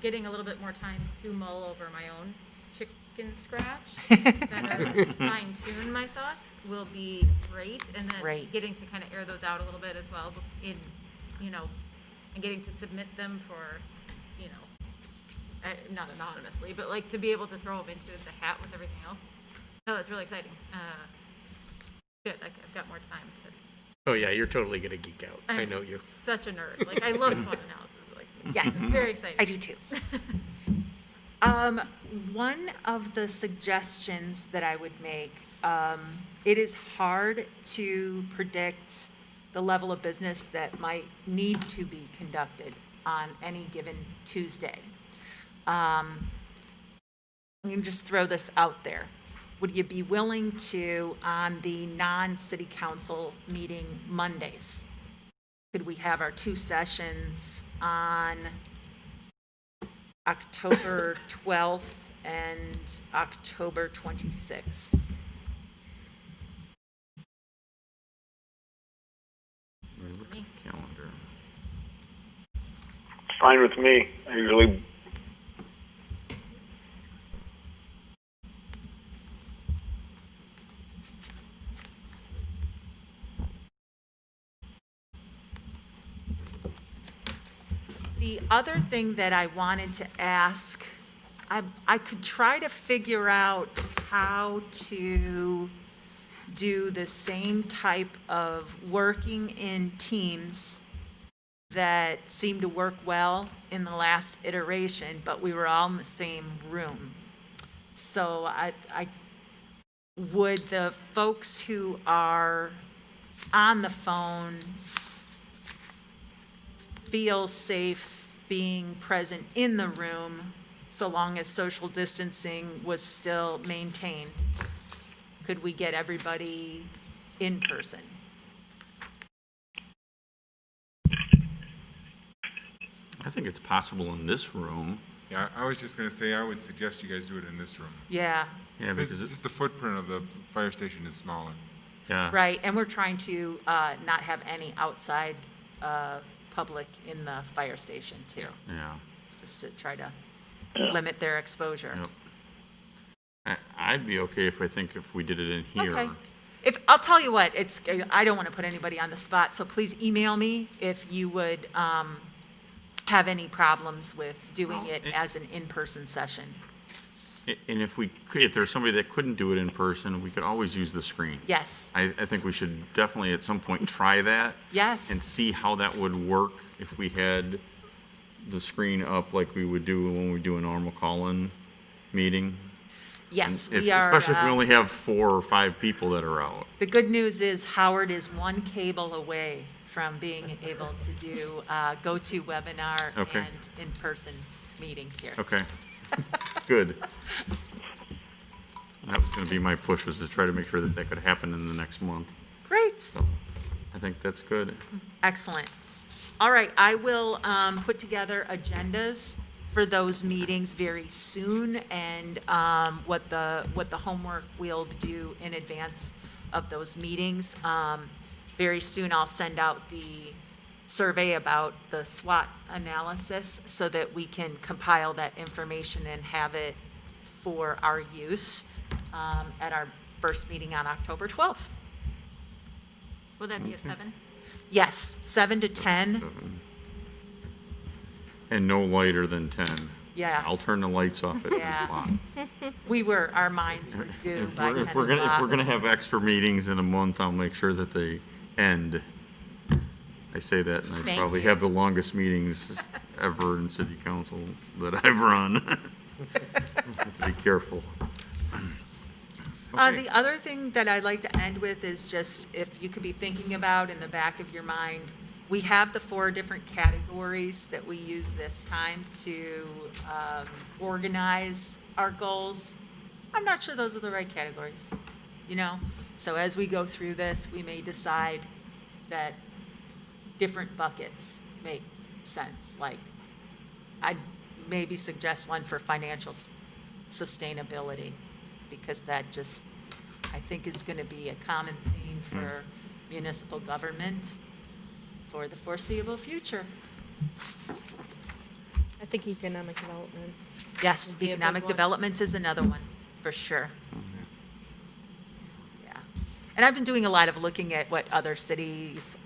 getting a little bit more time to mull over my own chicken scratch, better fine tune my thoughts will be great. And then Great. getting to kind of air those out a little bit as well and getting to submit them for, not anonymously, but like to be able to throw them into the hat with everything else. No, it's really exciting. Good, I've got more time to. Oh yeah, you're totally gonna geek out, I know you. I'm such a nerd. Like, I love SWOT analysis. Like, Yes. very exciting. I do too. One of the suggestions that I would make, it is hard to predict the level of business that might need to be conducted on any given Tuesday. I'm going to just throw this out there. Would you be willing to, on the non-city council meeting Mondays, could we have our 2 sessions on October 12th and October 26th? Let me look at the calendar. Fine with me. I usually The other thing that I wanted to ask, I could try to figure out how to do the same type of working in teams that seemed to work well in the last iteration, but we were all in the same room. So would the folks who are on the phone feel safe being present in the room so long as social distancing was still maintained? Could we get everybody in person? I think it's possible in this room. Yeah, I was just gonna say, I would suggest you guys do it in this room. Yeah, Yeah, Because because, just the footprint of the fire station is smaller. yeah. right, and we're trying to not have any outside public in the fire station too, Yeah. just to try to limit their exposure. Yep. I'd be okay if we did it in here. Okay. I'll tell you what, I don't want to put anybody on the spot, so please email me if you would have any problems with doing it as an in-person session. And if there's somebody that couldn't do it in person, we could always use the screen. Yes, I think we should definitely at some point try that yes. and see how that would work if we had the screen up like we would do when we do a normal call-in meeting. Yes, And we are. especially if we only have 4 or 5 people that are out. The good news is Howard is one cable away from being able to do GoToWebinar Okay. and in-person meetings here. Okay, good. That was going to be my push, was to try to make sure that could happen in the next month. Great, So I think that's good. excellent. All right, I will put together agendas for those meetings very soon, and what the homework we'll do in advance of those meetings. Very soon, I'll send out the survey about the SWOT analysis so that we can compile that information and have it for our use at our first meeting on October 12th. Will that be at 7? Yes, 7 to 10, And no later than 10. yeah. I'll turn the lights off at 10 Yeah. o'clock. Our minds were due If by we're 10 if we're gonna, if we're o'clock. gonna have extra meetings in a month, I'll make sure that they end. I say that, and I Thank probably you. have the longest meetings ever in city council that I've run. Have to be careful. Okay. The other thing that I'd like to end with is just, if you could be thinking about in the back of your mind, we have the 4 different categories that we use this time to organize our goals. I'm not sure those are the right categories, you know? So as we go through this, we may decide that different buckets make sense. Like, I'd maybe suggest one for financial sustainability, because that just, I think, is going to be a common theme for municipal government for the foreseeable future. I think economic development. Yes, Would be a big economic one. development is another one, for sure. Yeah. And I've been doing a lot of looking at what other cities'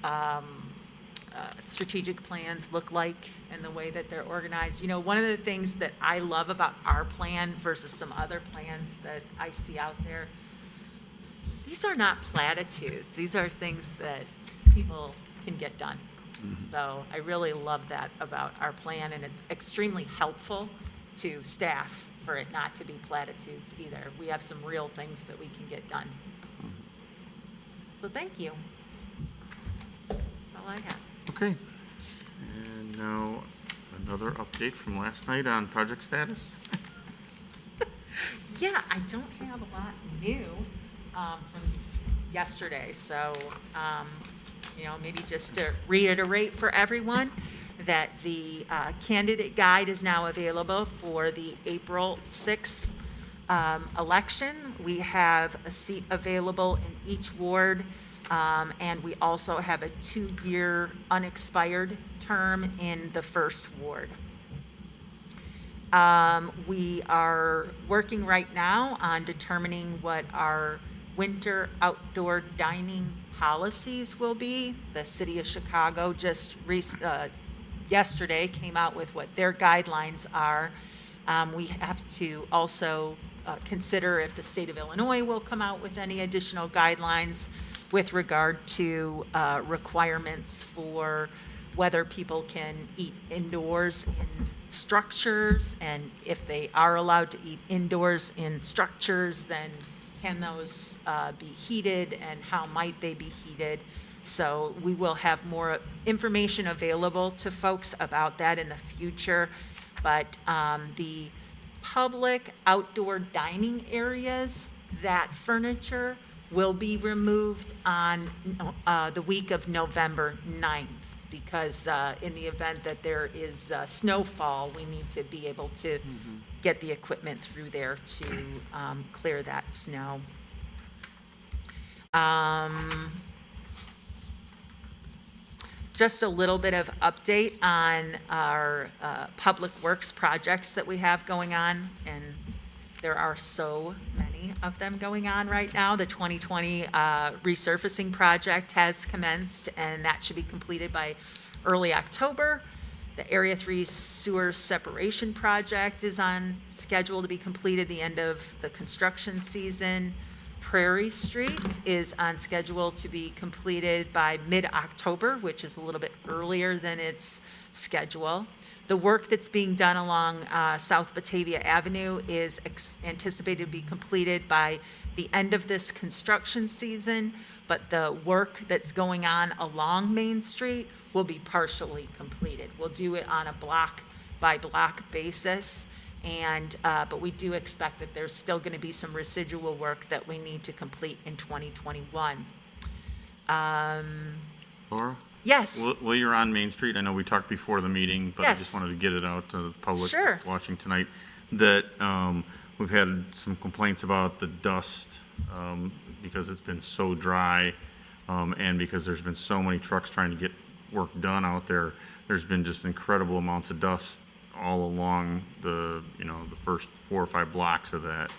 strategic plans look like and the way that they're organized. You know, one of the things that I love about our plan versus some other plans that I see out there, these are not platitudes. These are things that people can get done. So I really love that about our plan, and it's extremely helpful to staff for it not to be platitudes either. We have some real things that we can get done. So thank you. That's all I have. Okay. And now, another update from last night on project status. Yeah, I don't have a lot new from yesterday, so, maybe just to reiterate for everyone that the candidate guide is now available for the April 6th election. We have a seat available in each ward, and we also have a 2-year unexpired term in the first ward. We are working right now on determining what our winter outdoor dining policies will be. The city of Chicago just yesterday came out with what their guidelines are. We have to also consider if the state of Illinois will come out with any additional guidelines with regard to requirements for whether people can eat indoors in structures, and if they are allowed to eat indoors in structures, then can those be heated, and how might they be heated? So we will have more information available to folks about that in the future. But the public outdoor dining areas, that furniture will be removed on the week of November 9th, because in the event that there is snowfall, we need to be able to get the equipment through there to clear that snow. Just a little bit of update on our public works projects that we have going on, and there are so many. many of them going on right now. The 2020 resurfacing project has commenced, and that should be completed by early October. The Area 3 sewer separation project is on schedule to be completed the end of the construction season. Prairie Street is on schedule to be completed by mid-October, which is a little bit earlier than its schedule. The work that's being done along South Batavia Avenue is anticipated to be completed by the end of this construction season, but the work that's going on along Main Street will be partially completed. We'll do it on a block-by-block basis, and, but we do expect that there's still going to be some residual work that we need to complete in 2021. Laura? Yes. While you're on Main Street, I know we talked before the meeting, but I just Yes. wanted to get it out to the public Sure. watching tonight, that we've had some complaints about the dust because it's been so dry, and because there's been so many trucks trying to get work done out there. There's been just incredible amounts of dust all along the first 4 or 5 blocks of that.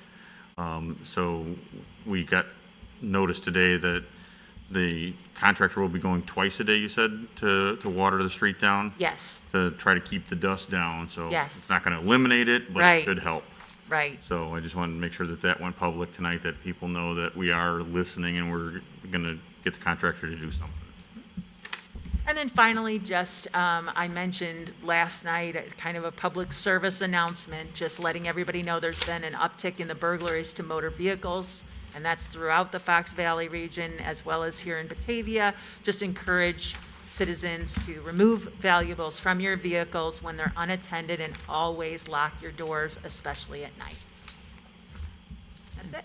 So we got notice today that the contractor will be going twice a day, you said, to water the street down, Yes, to try to keep the dust down. So Yes. it's not going to eliminate it, but Right. it should help. right. So I just wanted to make sure that that went public tonight, that people know that we are listening and we're going to get the contractor to do something. And then finally, just, I mentioned last night, kind of a public service announcement, just letting everybody know there's been an uptick in the burglaries to motor vehicles, and that's throughout the Fox Valley region as well as here in Batavia. Just encourage citizens to remove valuables from your vehicles when they're unattended, and always lock your doors, especially at night. That's it.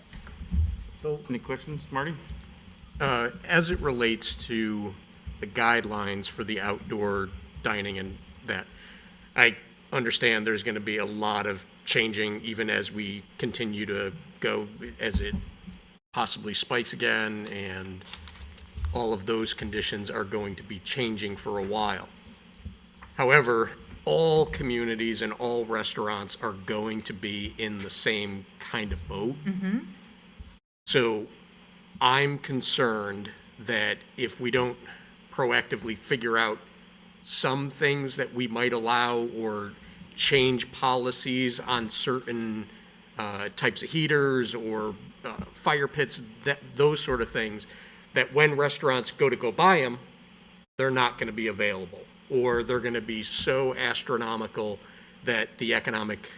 So, Any questions, Marty? As it relates to the guidelines for the outdoor dining and that, I understand there's going to be a lot of changing even as we continue to go, as it possibly spikes again, and all of those conditions are going to be changing for a while. However, all communities and all restaurants are going to be in the same kind of boat. So I'm concerned that if we don't proactively figure out some things that we might allow or change policies on certain types of heaters or fire pits, those sort of things, that when restaurants go buy them, they're not going to be available, or they're going to be so astronomical that the economic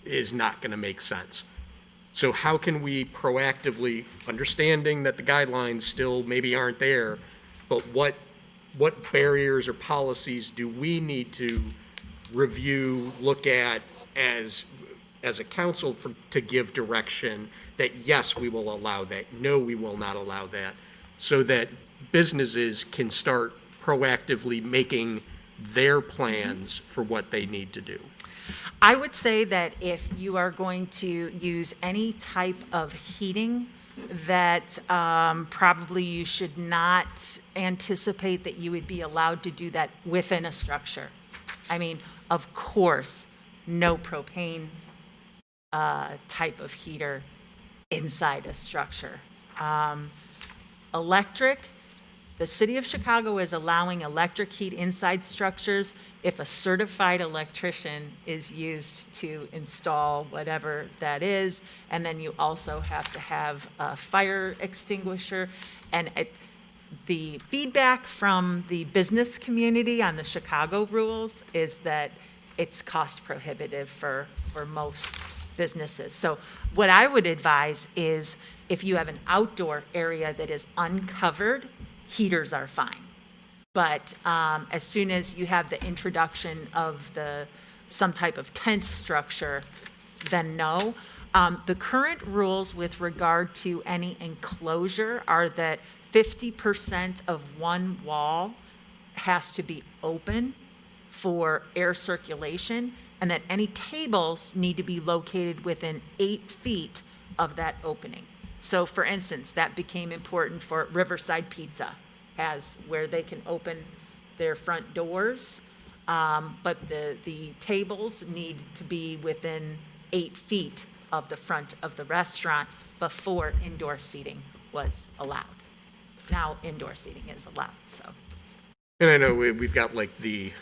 is not going to make sense. So how can we proactively, understanding that the guidelines still maybe aren't there, but what barriers or policies do we need to review, look at as a council to give direction that, yes, we will allow that, no, we will not allow that, so that businesses can start proactively making their plans for what they need to do? I would say that if you are going to use any type of heating, that probably you should not anticipate that you would be allowed to do that within a structure. I mean, of course, no propane type of heater inside a structure. Electric, the city of Chicago is allowing electric heat inside structures if a certified electrician is used to install whatever that is. And then you also have to have a fire extinguisher. And the feedback from the business community on the Chicago rules is that it's cost prohibitive for most businesses. So what I would advise is if you have an outdoor area that is uncovered, heaters are fine. But as soon as you have the introduction of some type of tent structure, then no. The current rules with regard to any enclosure are that 50% of one wall has to be open for air circulation, and that any tables need to be located within 8 feet of that opening. So for instance, that became important for Riverside Pizza, has where they can open their front doors, but the tables need to be within 8 feet of the front of the restaurant. before indoor seating was allowed. Now indoor seating is allowed, so. And I know we've got like the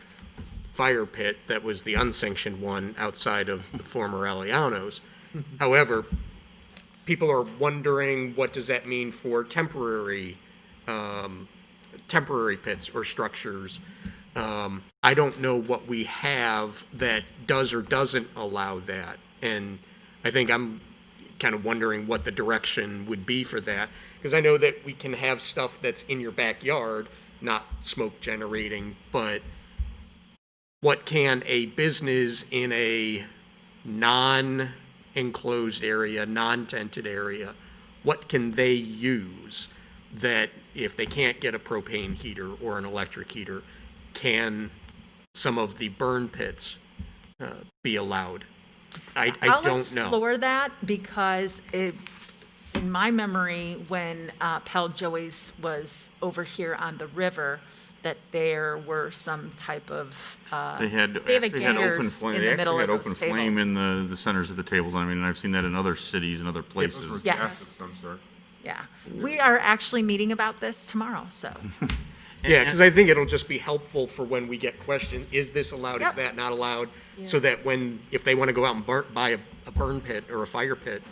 fire pit that was the unsanctioned one outside of the former Aliano's. However, people are wondering, what does that mean for temporary pits or structures? I don't know what we have that does or doesn't allow that. And I think I'm kind of wondering what the direction would be for that. Because I know that we can have stuff that's in your backyard, not smoke generating, but what can a business in a non-enclosed area, non-tented area, what can they use that if they can't get a propane heater or an electric heater, can some of the burn pits be allowed? I I'll don't know. explore that because in my memory, when Pal Joey's was over here on the river, that there were some type of, They had They have a open gas flame. in They the middle actually had of those open flame in tables. the centers of the tables. I mean, and I've seen that in other cities and other Those were places. Yes. gas of some sort. yeah. We are actually meeting about this tomorrow, so. Yeah, because I think it'll just be helpful for when we get questioned, is this allowed, is Yep. that not allowed? So that if they want to go out and buy a burn pit or a fire pit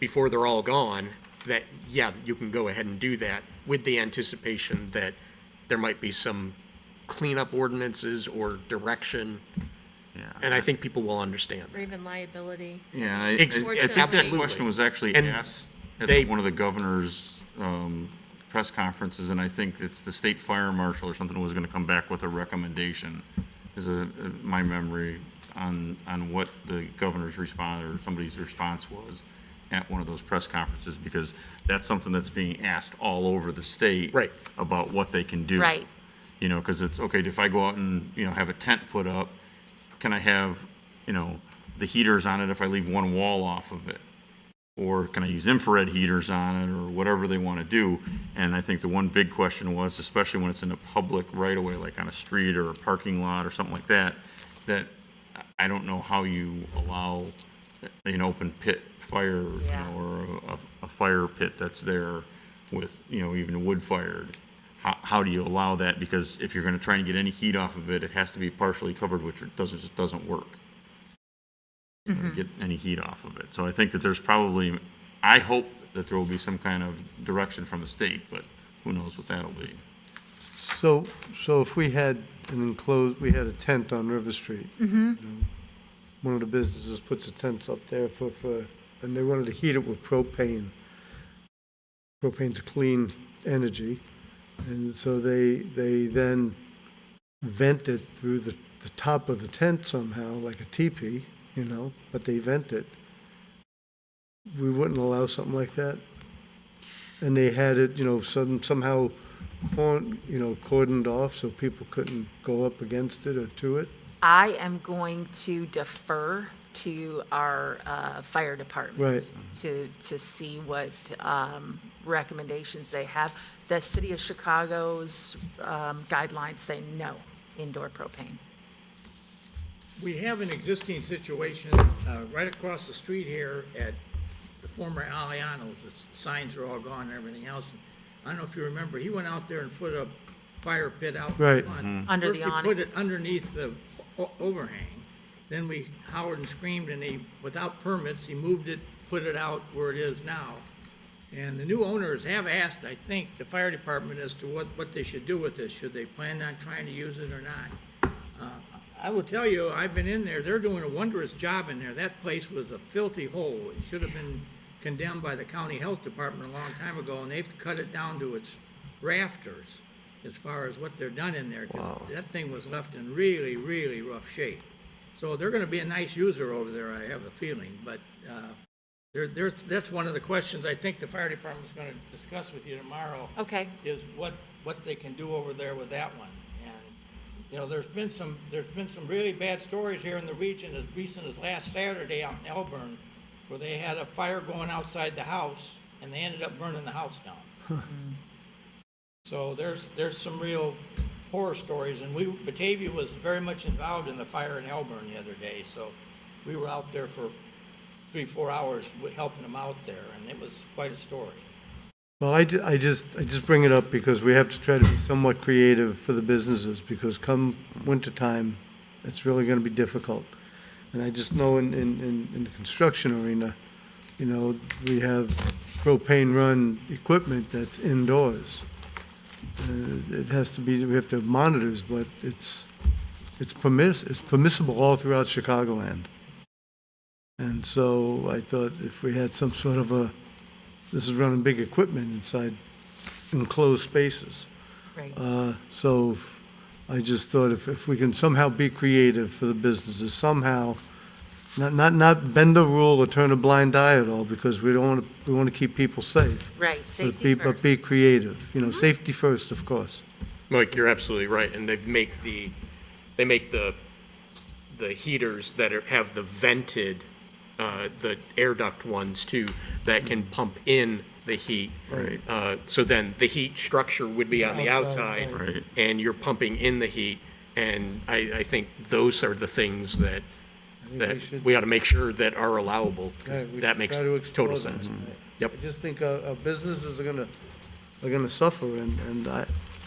before they're all gone, that, yeah, you can go ahead and do that with the anticipation that there might be some cleanup ordinances or direction, Yeah. and I think people will understand. Or even liability. Yeah, I Ex- think that Absolutely. question was actually And asked at they- one of the governor's press conferences, and I think it's the state fire marshal or something was gonna come back with a recommendation, is my memory on what the governor's response, or somebody's response was at one of those press conferences, because that's something that's being asked all over the state. Right. About what they can do. Right. You know, because it's, okay, if I go out and, have a tent put up, can I have, the heaters on it if I leave one wall off of it? Or can I use infrared heaters on it, or whatever they want to do? And I think the one big question was, especially when it's in a public right-of-way, like on a street or a parking lot or something like that, that I don't know how you allow an open pit fire, Yeah. or a fire pit that's there with, even wood-fired. How do you allow that? Because if you're going to try and get any heat off of it, it has to be partially covered, which just doesn't work. Get any heat off of it. So I think that there's probably, I hope that there will be some kind of direction from the state, but who knows what that'll be. So if we had we had a tent on River Street. One of the businesses puts the tents up there and they wanted to heat it with propane. Propane's a clean energy. And so they then vent it through the top of the tent somehow, like a teepee, but they vent it. We wouldn't allow something like that? And they had it, somehow cordoned off so people couldn't go up against it or to it? I am going to defer to our fire department. Right. To see what recommendations they have. The city of Chicago's guidelines say no indoor propane. We have an existing situation right across the street here at the former Aliano's. The signs are all gone and everything else. I don't know if you remember, he went out there and put a fire pit out in Right. front. Under the First, awning. he put it underneath the overhang. Then we howled and screamed, and without permits, he moved it, put it out where it is now. And the new owners have asked, I think, the fire department as to what they should do with this. Should they plan on trying to use it or not? I will tell you, I've been in there, they're doing a wondrous job in there. That place was a filthy hole. It should have been condemned by the county health department a long time ago, and they've cut it down to its rafters as far as what they're done in there. 'Cause that thing was left in really, really rough shape. So they're gonna be a nice user over there, I have a feeling, but, that's one of the questions I think the fire department's gonna discuss with you tomorrow. Okay. Is what they can do over there with that one. And, there's been some really bad stories here in the region as recent as last Saturday out in Elburn, where they had a fire going outside the house, and they ended up burning the house down. So there's some real horror stories, and Batavia was very much involved in the fire in Elburn the other day, so we were out there for 3-4 hours with helping them out there, and it was quite a story. Well, I just bring it up because we have to try to be somewhat creative for the businesses, because come wintertime, it's really gonna be difficult. And I just know in the construction arena, you know, we have propane-run equipment that's indoors. It has to be, we have to have monitors, but it's permissible all throughout Chicagoland. And so I thought if we had some sort of this is running big equipment inside enclosed spaces. Right. So I just thought if we can somehow be creative for the businesses, somehow, not bend a rule or turn a blind eye at all, because we want to keep people safe. Right, But safety But first. be creative, you know, safety first, of course. Mike, you're absolutely right, and they make the heaters that have the vented, the air duct ones too, that can pump in the heat. Right. So then the heat structure would be on the outside, Right. and you're pumping in the heat. And I think those are the things that we ought to make sure that are allowable, because that makes total sense. Yep. I just think our businesses are gonna suffer, and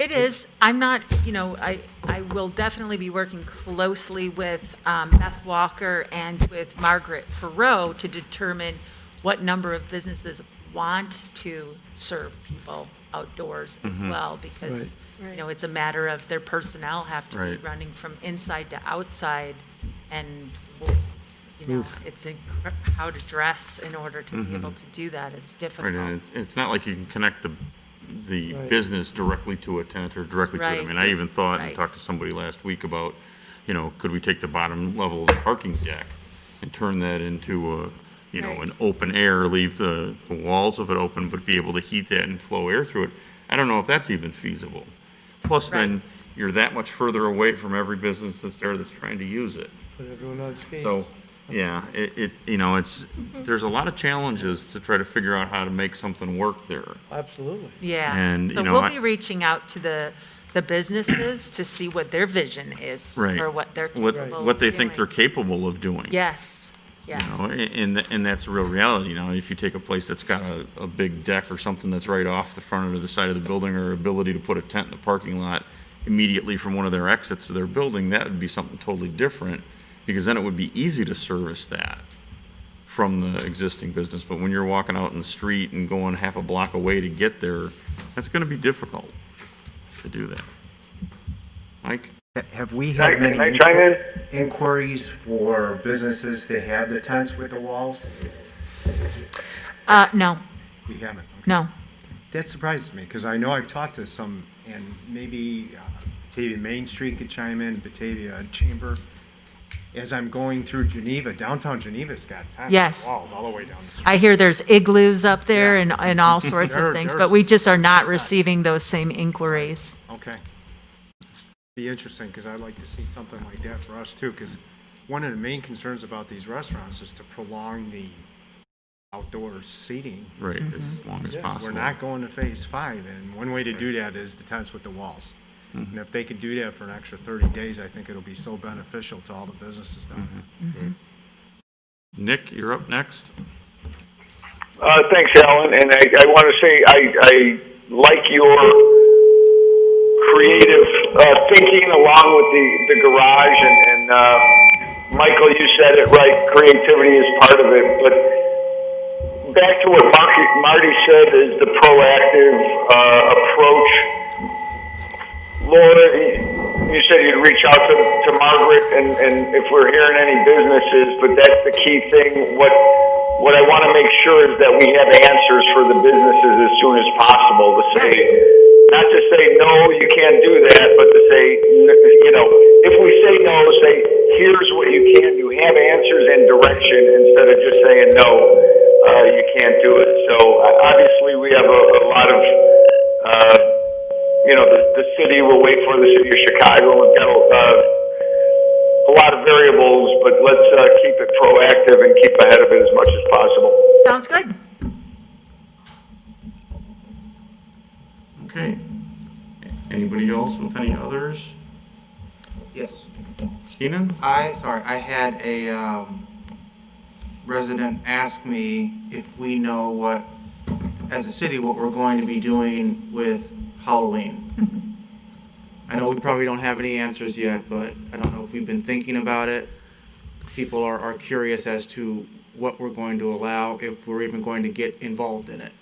It is. I'm not, you know, I will definitely be working closely with Beth Walker and with Margaret Perot to determine what number of businesses want to serve people outdoors as well, because, you know, it's a matter of their personnel have to be Right. running from inside to outside, and, you know, it's how to dress in order to be able to do that is Right, difficult. and it's not like you can connect the Right. business directly to a tent or directly to it. I Right. mean, I even thought and Right. talked to somebody last week about, you know, could we take the bottom level of the parking deck and turn that into a, you know, Right. an open air, leave the walls of it open, but be able to heat that and flow air through it? I don't know if that's even feasible. Plus, then, you're that much further away from every business that's there that's trying to use it. put everyone on skates. So, yeah, you know, there's a lot of challenges to try to figure out how to make something work there. Absolutely. Yeah. And, So you know, we'll I- be reaching out to the businesses to see what their vision is Right. for what they're capable of What they think they're doing. capable of doing. Yes, yeah. You know, and that's a real reality. You know, if you take a place that's got a big deck or something that's right off the front or the side of the building, or ability to put a tent in the parking lot immediately from one of their exits of their building, that would be something totally different, because then it would be easy to service that from the existing business. But when you're walking out in the street and going half a block away to get there, that's gonna be difficult to do that. Mike? Have we Can had I many chime in? inquiries for businesses to have the tents with the walls? No, We haven't. Okay. no. That surprises me, because I know I've talked to some, and maybe Batavia Main Street could chime in, Batavia Chamber. As I'm going through Geneva, downtown Geneva's got tents Yes. with walls all the way down the street. I hear there's igloos up there Yeah. and all sorts There- of things, there's- but we just are not receiving those same inquiries. Okay. Be interesting, because I'd like to see something like that for us too, because one of the main concerns about these restaurants is to prolong the outdoor seating. Right, as long as possible. We're not going to phase 5, and one way to do that is the tents with the walls. And if they could do that for an extra 30 days, I think it'll be so beneficial to all the businesses down there. Nick, you're up next. Thanks, Alan, and I want to say I like your creative thinking along with the garage, and Michael, you said it right, creativity is part of it, but back to what Marty said is the proactive approach. Laura, you said you'd reach out to Margaret, and if we're hearing any businesses, but that's the key thing. What I want to make sure is that we have answers for the businesses as soon as possible to say, not to say, no, you can't do that, but to say, you know, if we say no, say, here's what you can do. Have answers and direction instead of just saying, no, you can't do it. So obviously we have a lot of, you know, the city will wait for the city of Chicago. We've got a lot of variables, but let's keep it proactive and keep ahead of it as much as possible. Sounds good. Okay. Anybody else with any others? Yes. Keenan? I had a resident asked me if we know what, as a city, what we're going to be doing with Halloween. I know we probably don't have any answers yet, but I don't know if we've been thinking about it. People are curious as to what we're going to allow, if we're even going to get involved in it.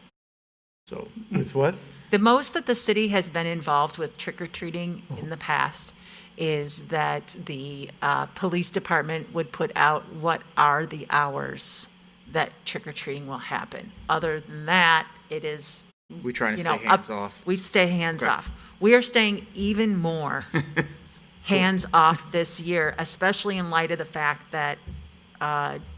So, With what? The most that the city has been involved with trick-or-treating in the past is that the police department would put out what are the hours that trick-or-treating will happen. Other than that, it is, we try to you stay know, up- hands off. we stay hands Okay. off. We are staying even more hands off this year, especially in light of the fact that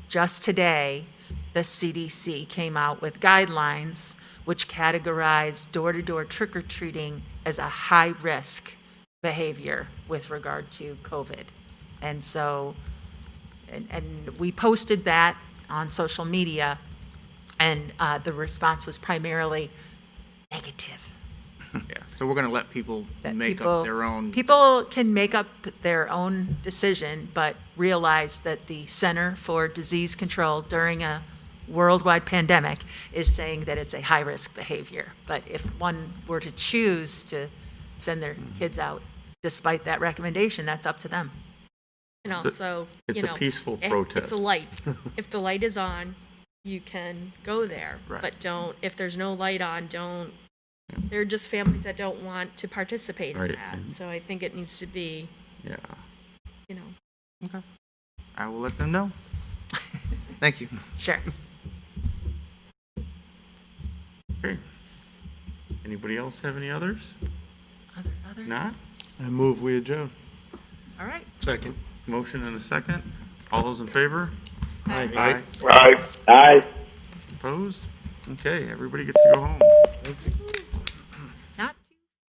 just today, the CDC came out with guidelines which categorize door-to-door trick-or-treating as a high-risk behavior with regard to COVID. And so, and we posted that on social media, and the response was primarily negative. Yeah, so we're gonna let people That make people- up their own. People can make up their own decision, but realize that the Center for Disease Control during a worldwide pandemic is saying that it's a high-risk behavior. But if one were to choose to send their kids out despite that recommendation, that's up to them. And also, It's you a know, peaceful It's protest. a light. If the light is on, you can go there. Right. But don't, if there's no light on, don't, there are just families that don't want to participate in Right. that. So I think it needs to be, Yeah. you know, I will let them know. Thank you. Sure. Okay. Anybody else have any others? Others? Not? I move we adjourn. All right. Second. Motion and a second. All those in favor? Aye. Aye. Opposed? Okay, everybody gets to go home.